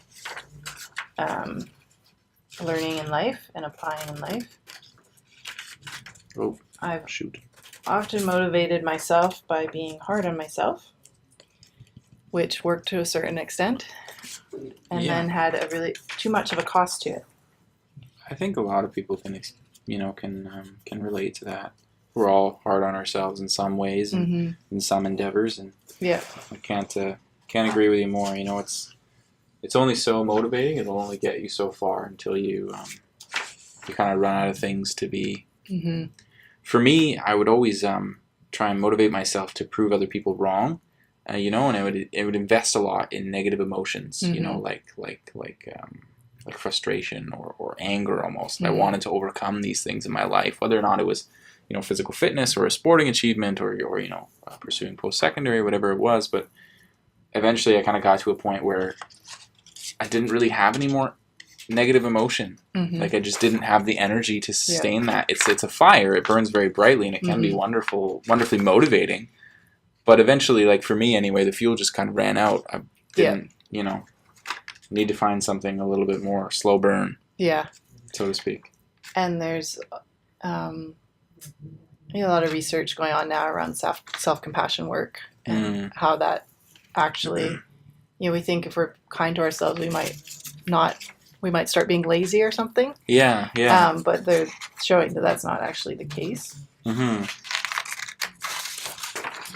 learning in life and applying in life. Oh, I've shoot. often motivated myself by being hard on myself, which worked to a certain extent, and then had a really too much of a cost to it. I think a lot of people can relate to that. We're all hard on ourselves in some ways and in some endeavors, and I can't agree with you more. It's only so motivating. It'll only get you so far until you kind of run out of things to be. For me, I would always try and motivate myself to prove other people wrong, and it would invest a lot in negative emotions, like frustration or anger almost. I wanted to overcome these things in my life, whether or not it was physical fitness or a sporting achievement or pursuing post-secondary, whatever it was. But eventually I kind of got to a point where I didn't really have any more negative emotion. Like I just didn't have the energy to sustain that. It's a fire. It burns very brightly and it can be wonderfully motivating. But eventually, like for me anyway, the fuel just kind of ran out. I didn't, need to find something a little bit more slow burn. Yeah. So to speak. And there's a lot of research going on now around self-compassion work and how that actually, we think if we're kind to ourselves, we might not we might start being lazy or something. Yeah. But they're showing that that's not actually the case. Mm-hmm.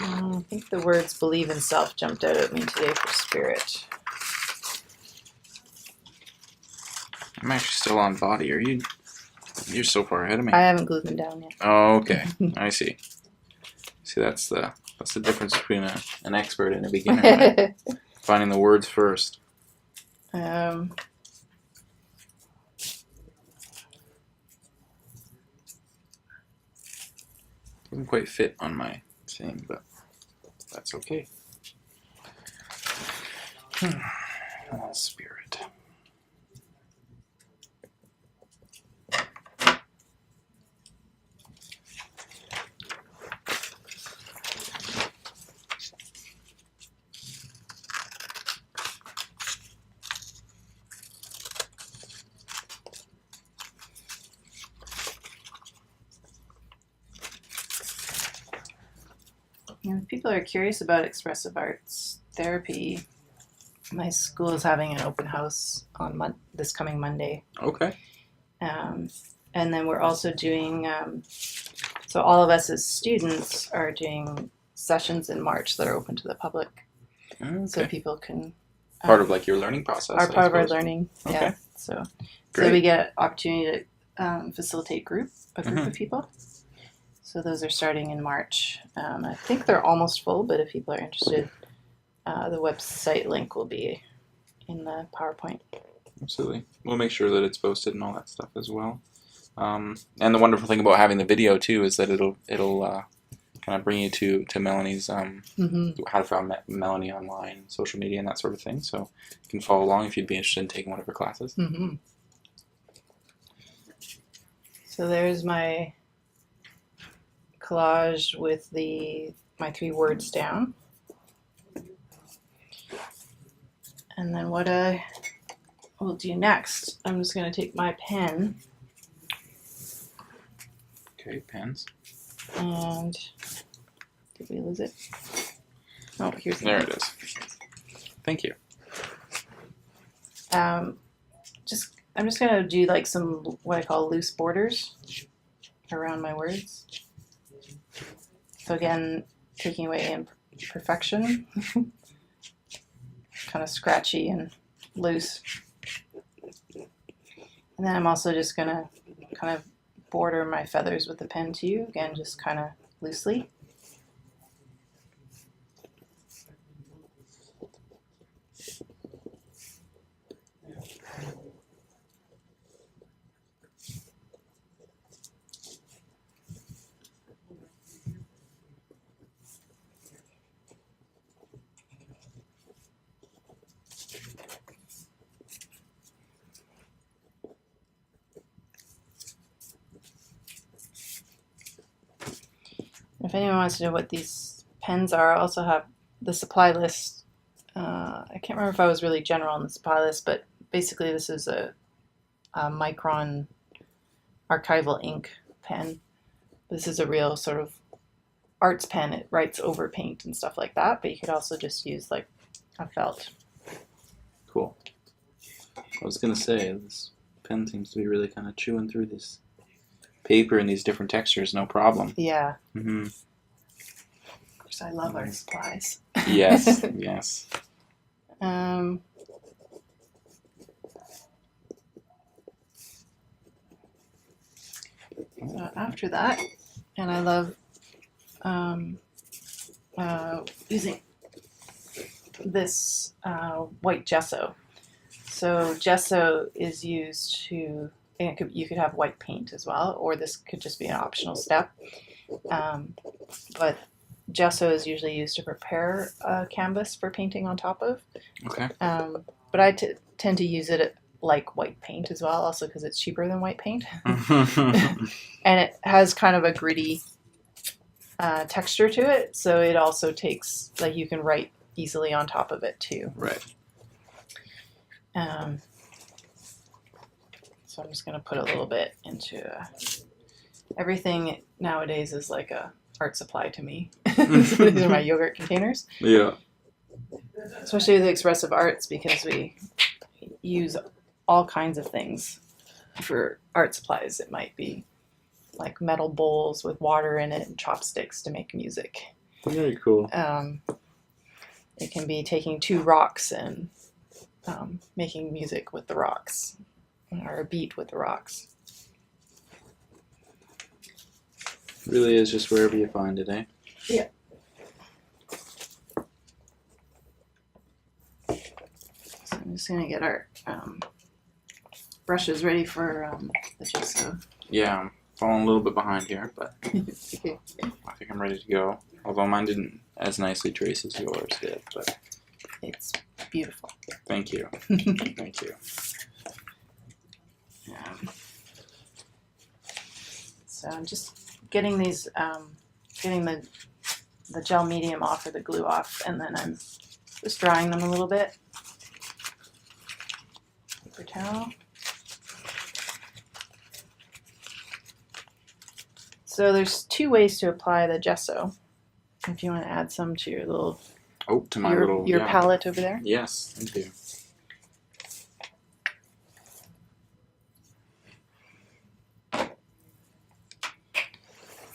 I think the words believe in self jumped out at me today for spirit. I'm actually still on body. You're so far ahead of me. I haven't glued them down yet. Oh, okay. I see. See, that's the difference between an expert and a beginner, right? Finding the words first. Doesn't quite fit on my thing, but that's okay. Oh, spirit. If people are curious about expressive arts therapy, my school is having an open house on this coming Monday. Okay. And then we're also doing, so all of us as students are doing sessions in March that are open to the public. Okay. So people can... part of like your learning process. Part of our learning, okay. Yeah. So Great. we get opportunity to facilitate a group of people. So those are starting in March. I think they're almost full, but if people are interested, the website link will be in the PowerPoint. Absolutely. We'll make sure that it's posted and all that stuff as well. And the wonderful thing about having the video too is that it'll kind of bring you to Melanie's how to find Melanie online, social media, and that sort of thing. So you can follow along if you'd be interested in taking one of her classes. Mm-hmm. So there's my collage with my 3 words down. And then what I will do next, I'm just going to take my pen. Okay, pens. And did we lose it? Oh, here's there it is. Thank you. I'm just going to do like some what I call loose borders around my words. So again, taking away imperfection, kind of scratchy and loose. And then I'm also just going to kind of border my feathers with the pen too, again, just kind of loosely. If anyone wants to know what these pens are, I also have the supply list. I can't remember if I was really general on the supply list, but basically this is a micron archival ink pen. This is a real sort of arts pen. It writes over paint and stuff like that, but you could also just use like a felt. Cool. I was going to say, this pen seems to be really kind of chewing through this paper and these different textures, no problem. Yeah. Mm-hmm. Of course, I love art supplies. Yes, yes. So after that, and I love using this white gesso. So gesso is used to, and you could have white paint as well, or this could just be an optional step. But gesso is usually used to prepare a canvas for painting on top of. Okay. But I tend to use it like white paint as well, also because it's cheaper than white paint. And it has kind of a gritty texture to it, so it also takes, like, you can write easily on top of it too. Right. So I'm just going to put a little bit into everything nowadays is like a art supply to me. These are my yogurt containers. Yeah. Especially with the expressive arts, because we use all kinds of things. For art supplies, it might be like metal bowls with water in it and chopsticks to make music. Very cool. It can be taking 2 rocks and making music with the rocks, or a beat with the rocks. Really is just wherever you find it, eh? Yeah. So I'm just going to get our brushes ready for the gesso. Yeah, I'm falling a little bit behind here, but Okay. I think I'm ready to go. Although mine didn't as nicely trace as yours did, but It's beautiful. thank you. Thank you. Yeah. So I'm just getting these, getting the gel medium off or the glue off, and then I'm just drying them a little bit. Paper towel. So there's 2 ways to apply the gesso. If you want to add some to your little To my little your palette over there. Yes, thank you.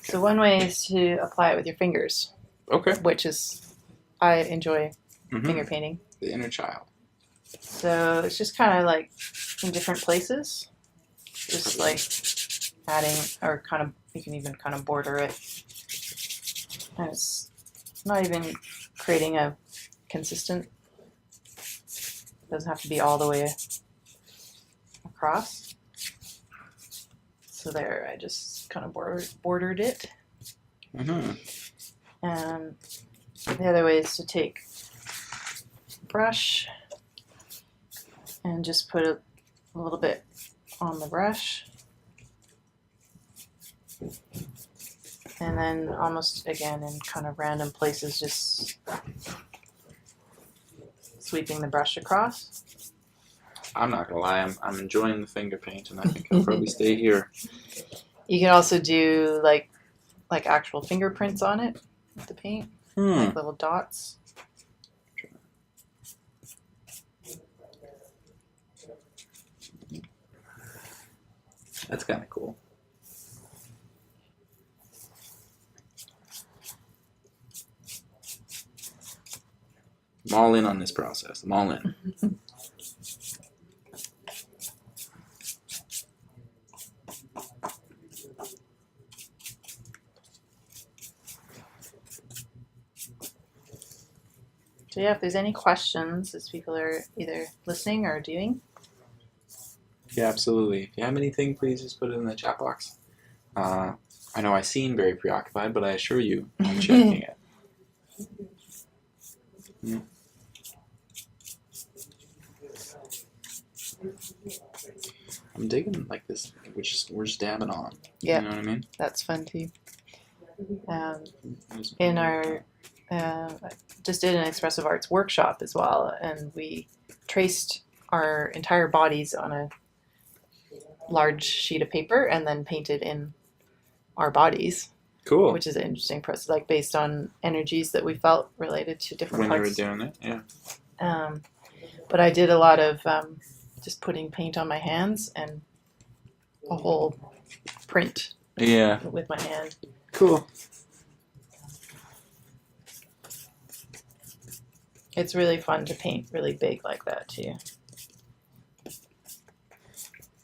So one way is to apply it with your fingers, Okay. which is I enjoy finger painting. The inner child. So it's just kind of like in different places, just like adding, or kind of, you can even kind of border it. And it's not even creating a consistent, it doesn't have to be all the way across. So there, I just kind of bordered it. And the other way is to take a brush and just put a little bit on the brush. And then almost again in kind of random places, just sweeping the brush across. I'm not gonna lie, I'm enjoying the finger paint, and I think I'll probably stay here. You can also do like actual fingerprints on it with the paint, like little dots. That's kind of cool. I'm all in on this process. I'm all in. So yeah, if there's any questions as people are either listening or doing. Yeah, absolutely. If you have anything, please just put it in the chat box. I know I seem very preoccupied, but I assure you I'm checking it. Yeah. I'm digging like this. We're just dabbing on. Yeah, You know what I mean? that's fun too. In our just did an expressive arts workshop as well, and we traced our entire bodies on a large sheet of paper and then painted in our bodies. Cool. Which is an interesting process, like based on energies that we felt related to different When parts. you were doing it, yeah. But I did a lot of just putting paint on my hands and a whole print Yeah. with my hand. Cool. It's really fun to paint really big like that too.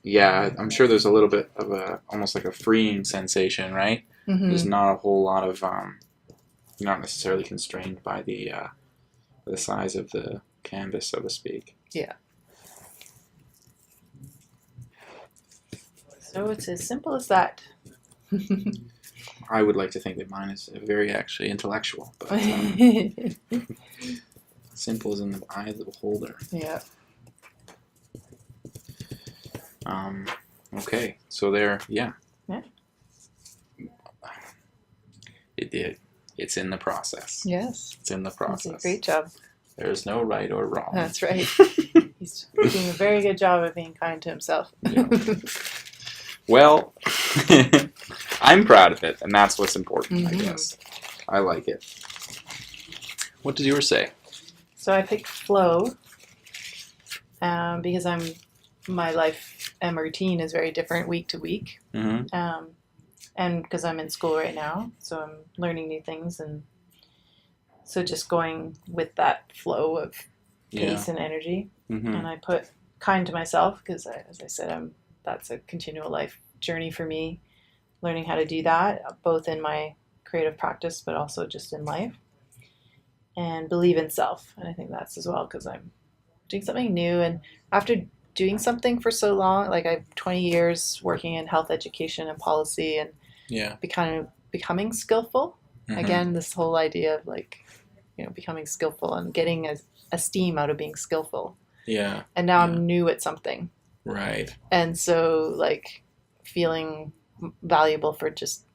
Yeah, I'm sure there's a little bit of almost like a freeing sensation, right? Mm-hmm. There's not a whole lot of you're not necessarily constrained by the size of the canvas, so to speak. Yeah. So it's as simple as that. I would like to think that mine is very actually intellectual, but simple as in the eye of the beholder. Yeah. Okay, so there, yeah. Yeah. It did. It's in the process. Yes. It's in the That's process. a great job. There's no right or wrong. That's right. He's doing a very good job of being kind to himself. Yeah. Well, I'm proud of it, and that's what's important, I guess. I like it. What does yours say? So I picked flow because I'm my life and routine is very different week to week. And because I'm in school right now, so I'm learning new things, and so just going with that flow of pace and energy. And I put kind to myself because, as I said, that's a continual life journey for me, learning how to do that, both in my creative practice, but also just in life. And believe in self. And I think that's as well because I'm doing something new. And after doing something for so long, like I've 20 years working in health education and policy, and becoming skillful. Again, this whole idea of like, becoming skillful and getting a steam out of being skillful. Yeah. And now I'm new at something. Right. And so like feeling valuable for just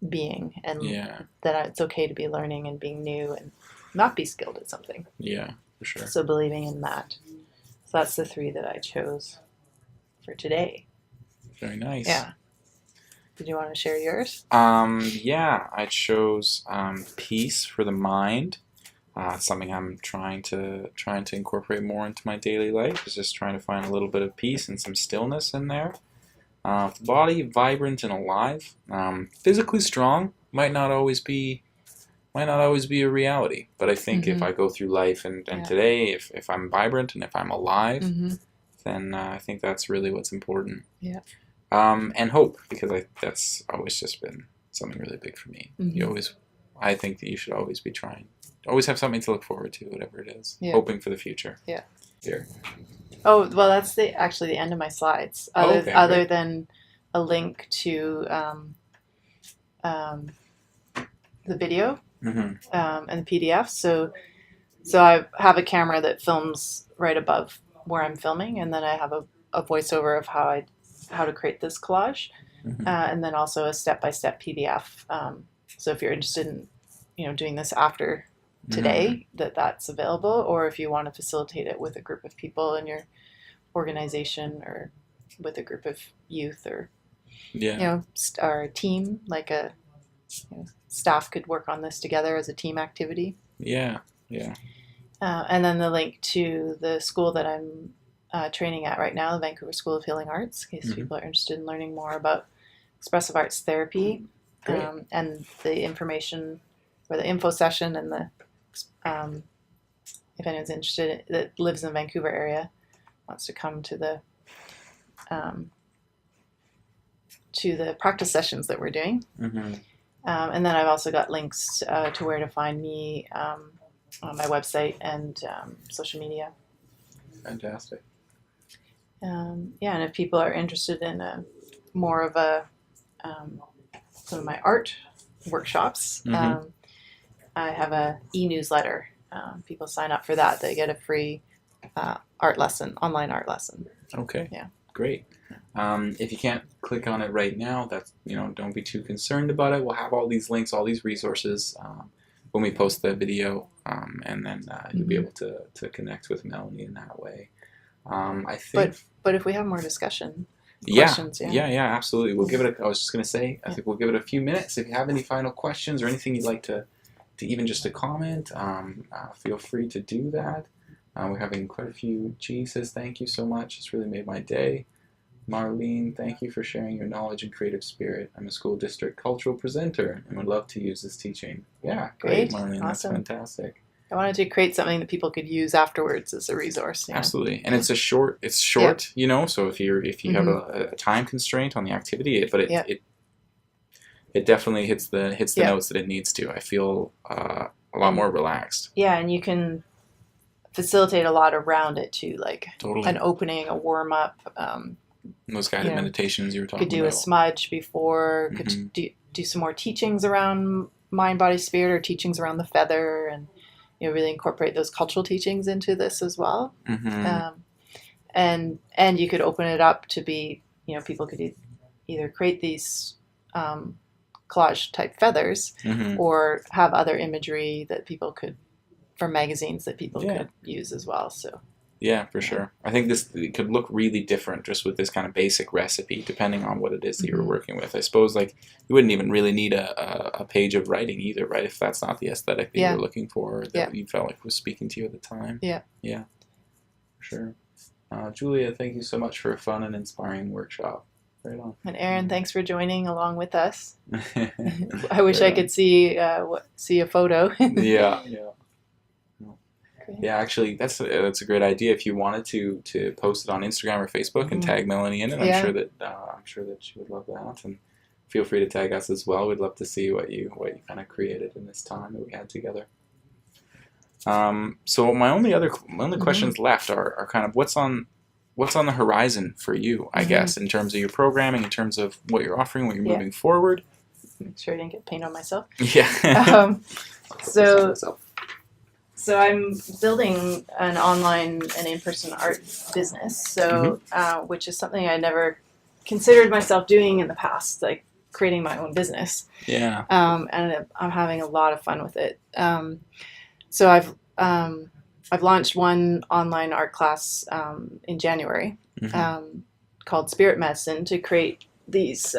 being, and that it's okay to be learning and being new and not be skilled at something. Yeah, for sure. So believing in that. So that's the 3 that I chose for today. Very nice. Yeah. Did you want to share yours? Yeah, I chose peace for the mind. It's something I'm trying to incorporate more into my daily life. Is just trying to find a little bit of peace and some stillness in there. The body vibrant and alive. Physically strong might not always be a reality, but I think if I go through life and today, if I'm vibrant and if I'm alive, then I think that's really what's important. Yeah. And hope, because that's always just been something really big for me. I think that you should always be trying. Always have something to look forward to, whatever it is. Yeah. Hoping for the future. Yeah. Here. Oh, well, that's actually the end of my slides. Other than a link to the video and the PDF. So I have a camera that films right above where I'm filming, and then I have a voiceover of how to create this collage, and then also a step-by-step PDF. So if you're interested in doing this after today, that's available, or if you want to facilitate it with a group of people in your organization, or with a group of youth, or or a team, like staff could work on this together as a team activity. And then the link to the school that I'm training at right now, the Vancouver School of Healing Arts, in case people are interested in learning more about expressive arts therapy, and the information or the info session, and the if anyone's interested that lives in the Vancouver area, wants to come to the practice sessions that we're doing. And then I've also got links to where to find me on my website and social media. Fantastic. And if people are interested in more of some of my art workshops, I have a e-newsletter. People sign up for that. They get a free online art lesson. Okay. Yeah. Great. If you can't click on it right now, that's don't be too concerned about it. We'll have all these links, all these resources when we post the video, and then you'll be able to connect with Melanie in that way. I think. But if we have more discussion. Questions, absolutely. We'll give it. I was just going to say, I think we'll give it a few minutes. If you have any final questions or anything you'd like to even just a comment, feel free to do that. We're having quite a few. G says, thank you so much. It's really made my day. Marlene, thank you for sharing your knowledge and creative spirit. I'm a school district cultural presenter and would love to use this teaching. Yeah, great, Marlene. Awesome. That's fantastic. I wanted to create something that people could use afterwards as a resource. Absolutely, and it's short. So if you have a time constraint on the activity, but it definitely hits the notes that it needs to. I feel a lot more relaxed. Yeah, and you can facilitate a lot around it too, like an opening, a warm up. Those guided meditations you were talking about. Could do a smudge before. Could do some more teachings around mind, body, spirit, or teachings around the feather, and really incorporate those cultural teachings into this as well. And you could open it up to be, people could either create these collage type feathers, or have other imagery that people could, from magazines that people could use as well. So. Yeah, for sure. I think it could look really different just with this kind of basic recipe, depending on what it is that you're working with. I suppose you wouldn't even really need a page of writing either, right? If that's not the aesthetic that you were looking for, or that you felt like was speaking to you at the time. Yeah. Yeah, for sure. Julia, thank you so much for a fun and inspiring workshop. Right on. And Aaron, thanks for joining along with us. I wish Right I could see a photo. Yeah, yeah. Great. Yeah, actually, that's a great idea. If you wanted to post it on Instagram or Facebook and tag Melanie in it, Yeah. I'm sure that she would love that. And feel free to tag us as well. We'd love to see what you kind of created in this time that we had together. So my only questions left are kind of what's on the horizon for you, I guess, in terms of your programming, in terms of what you're offering, what you're moving forward. Make sure I didn't get paint on myself. Yeah. So I'm building an online and in-person art business, so which is something I never considered myself doing in the past, like creating my own business. Yeah. And I'm having a lot of fun with it. So I've launched one online art class in January called Spirit Medicine to create these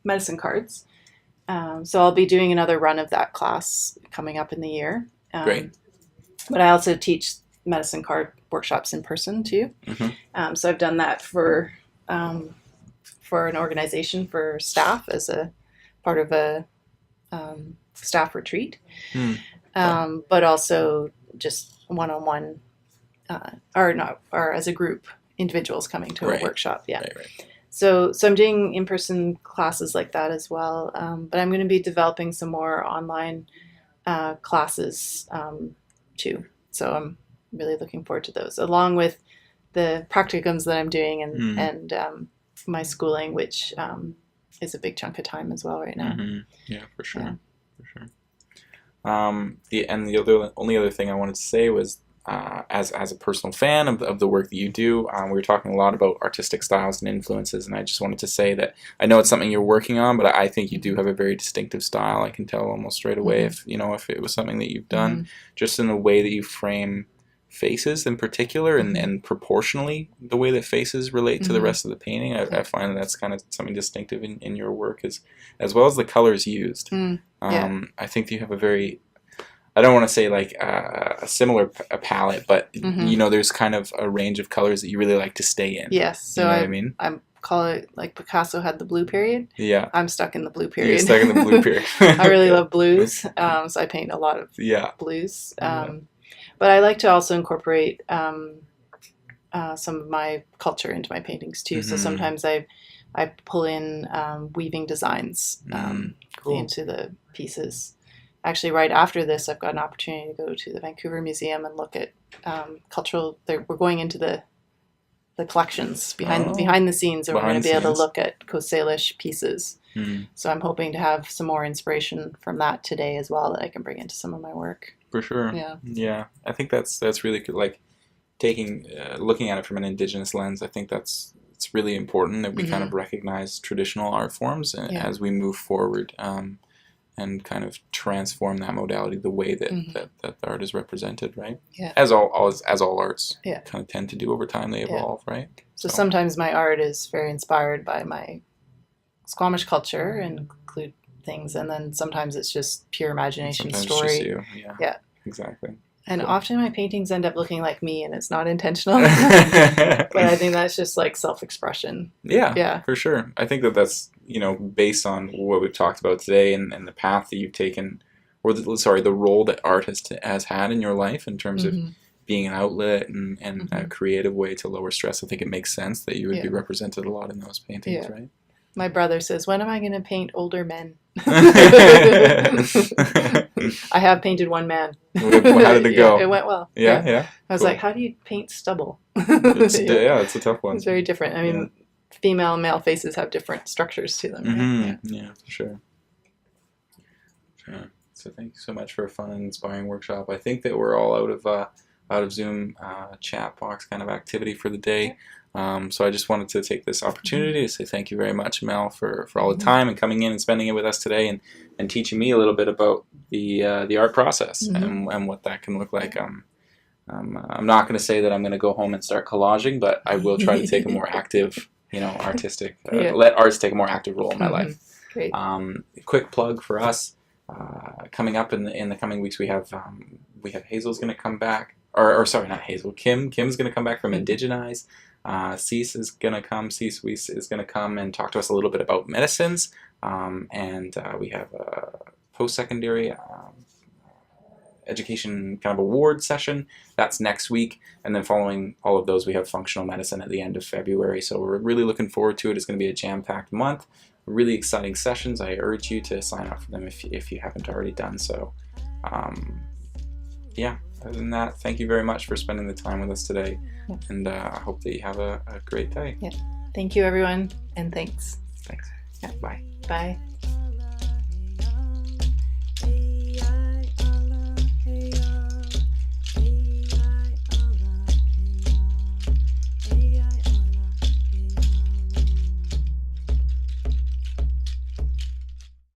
medicine cards. So I'll be doing another run of that class coming up in the year. Great. But I also teach medicine card workshops in person too. So I've done that for an organization for staff as a part of a staff retreat, but also just one-on-one or as a group, individuals coming to a workshop. Yeah. Right. So I'm doing in-person classes like that as well. But I'm going to be developing some more online classes too. So I'm really looking forward to those, along with the practicums that I'm doing and my schooling, which is a big chunk of time as well right now. Yeah, for sure. Yeah. For sure. The only other thing I wanted to say was, as a personal fan of the work that you do, we were talking a lot about artistic styles and influences, and I just wanted to say that I know it's something you're working on, but I think you do have a very distinctive style. I can tell almost straight away if it was something that you've done, just in the way that you frame faces in particular, and proportionally the way that faces relate to the rest of the painting. I find that's kind of something distinctive in your work, as well as the colors used. I think you have a very, I don't want to say like a similar palette, but there's kind of a range of colors that you really like to stay in. Yes, so what I mean? I call it like Picasso had the blue period. Yeah, I'm stuck in the blue period. You're stuck in the blue period. I really love blues, so I paint a lot of blues. But I like to also incorporate some of my culture into my paintings too. So sometimes I pull in weaving designs into the pieces. Actually, right after this, I've got an opportunity to go to the Vancouver Museum and look at cultural. We're going into the collections behind the scenes, and we're going to be able to look at Coast Salish pieces. So I'm hoping to have some more inspiration from that today as well that I can bring into some of my work. For sure. Yeah. I think that's really good. Like looking at it from an Indigenous lens, I think it's really important that we kind of recognize traditional art forms as we move forward. And kind of transform that modality the way that the art is represented, right? Yeah. As all arts kind of tend to do over time, they evolve, right? So sometimes my art is very inspired by my Squamish culture and include things, and then sometimes it's just pure imagination story. It's just you. Yeah. Exactly. And often my paintings end up looking like me, and it's not intentional. But I think that's just like self-expression. Yeah, for sure. I think that's based on what we've talked about today and the path that you've taken, or the role that art has had in your life in terms of being an outlet and a creative way to lower stress. I think it makes sense that you would be represented a lot in those paintings, right? My brother says, when am I going to paint older men? I have painted one man. How did it go? It went well. Yeah. I was like, how do you paint stubble? It's a tough one. It's very different. I mean, female and male faces have different structures to them. Right? Yeah, for sure. So thank you so much for a fun and inspiring workshop. I think that we're all out of Zoom chat box kind of activity for the day. So I just wanted to take this opportunity to say thank you very much, Mel, for all the time and coming in and spending it with us today and teaching me a little bit about the art process and what that can look like. I'm not going to say that I'm going to go home and start collaging, but I will try to take a more active, artistic, let arts take a more active role in my life. Great. Quick plug for us. Coming up in the coming weeks, we have Hazel's going to come back. Or sorry, not Hazel. Kim's going to come back from Indigenize. Cease is going to come. Cease is going to come and talk to us a little bit about medicines. And we have a post-secondary education kind of award session. That's next week. And then following all of those, we have functional medicine at the end of February. So we're really looking forward to it. It's going to be a jam-packed month. Really exciting sessions. I urge you to sign up for them if you haven't already done so. Yeah, other than that, thank you very much for spending the time with us today. Yeah. And I hope that you have a great day. Yeah. Thank you, everyone, and thanks. Thanks. Yeah. Bye. Bye.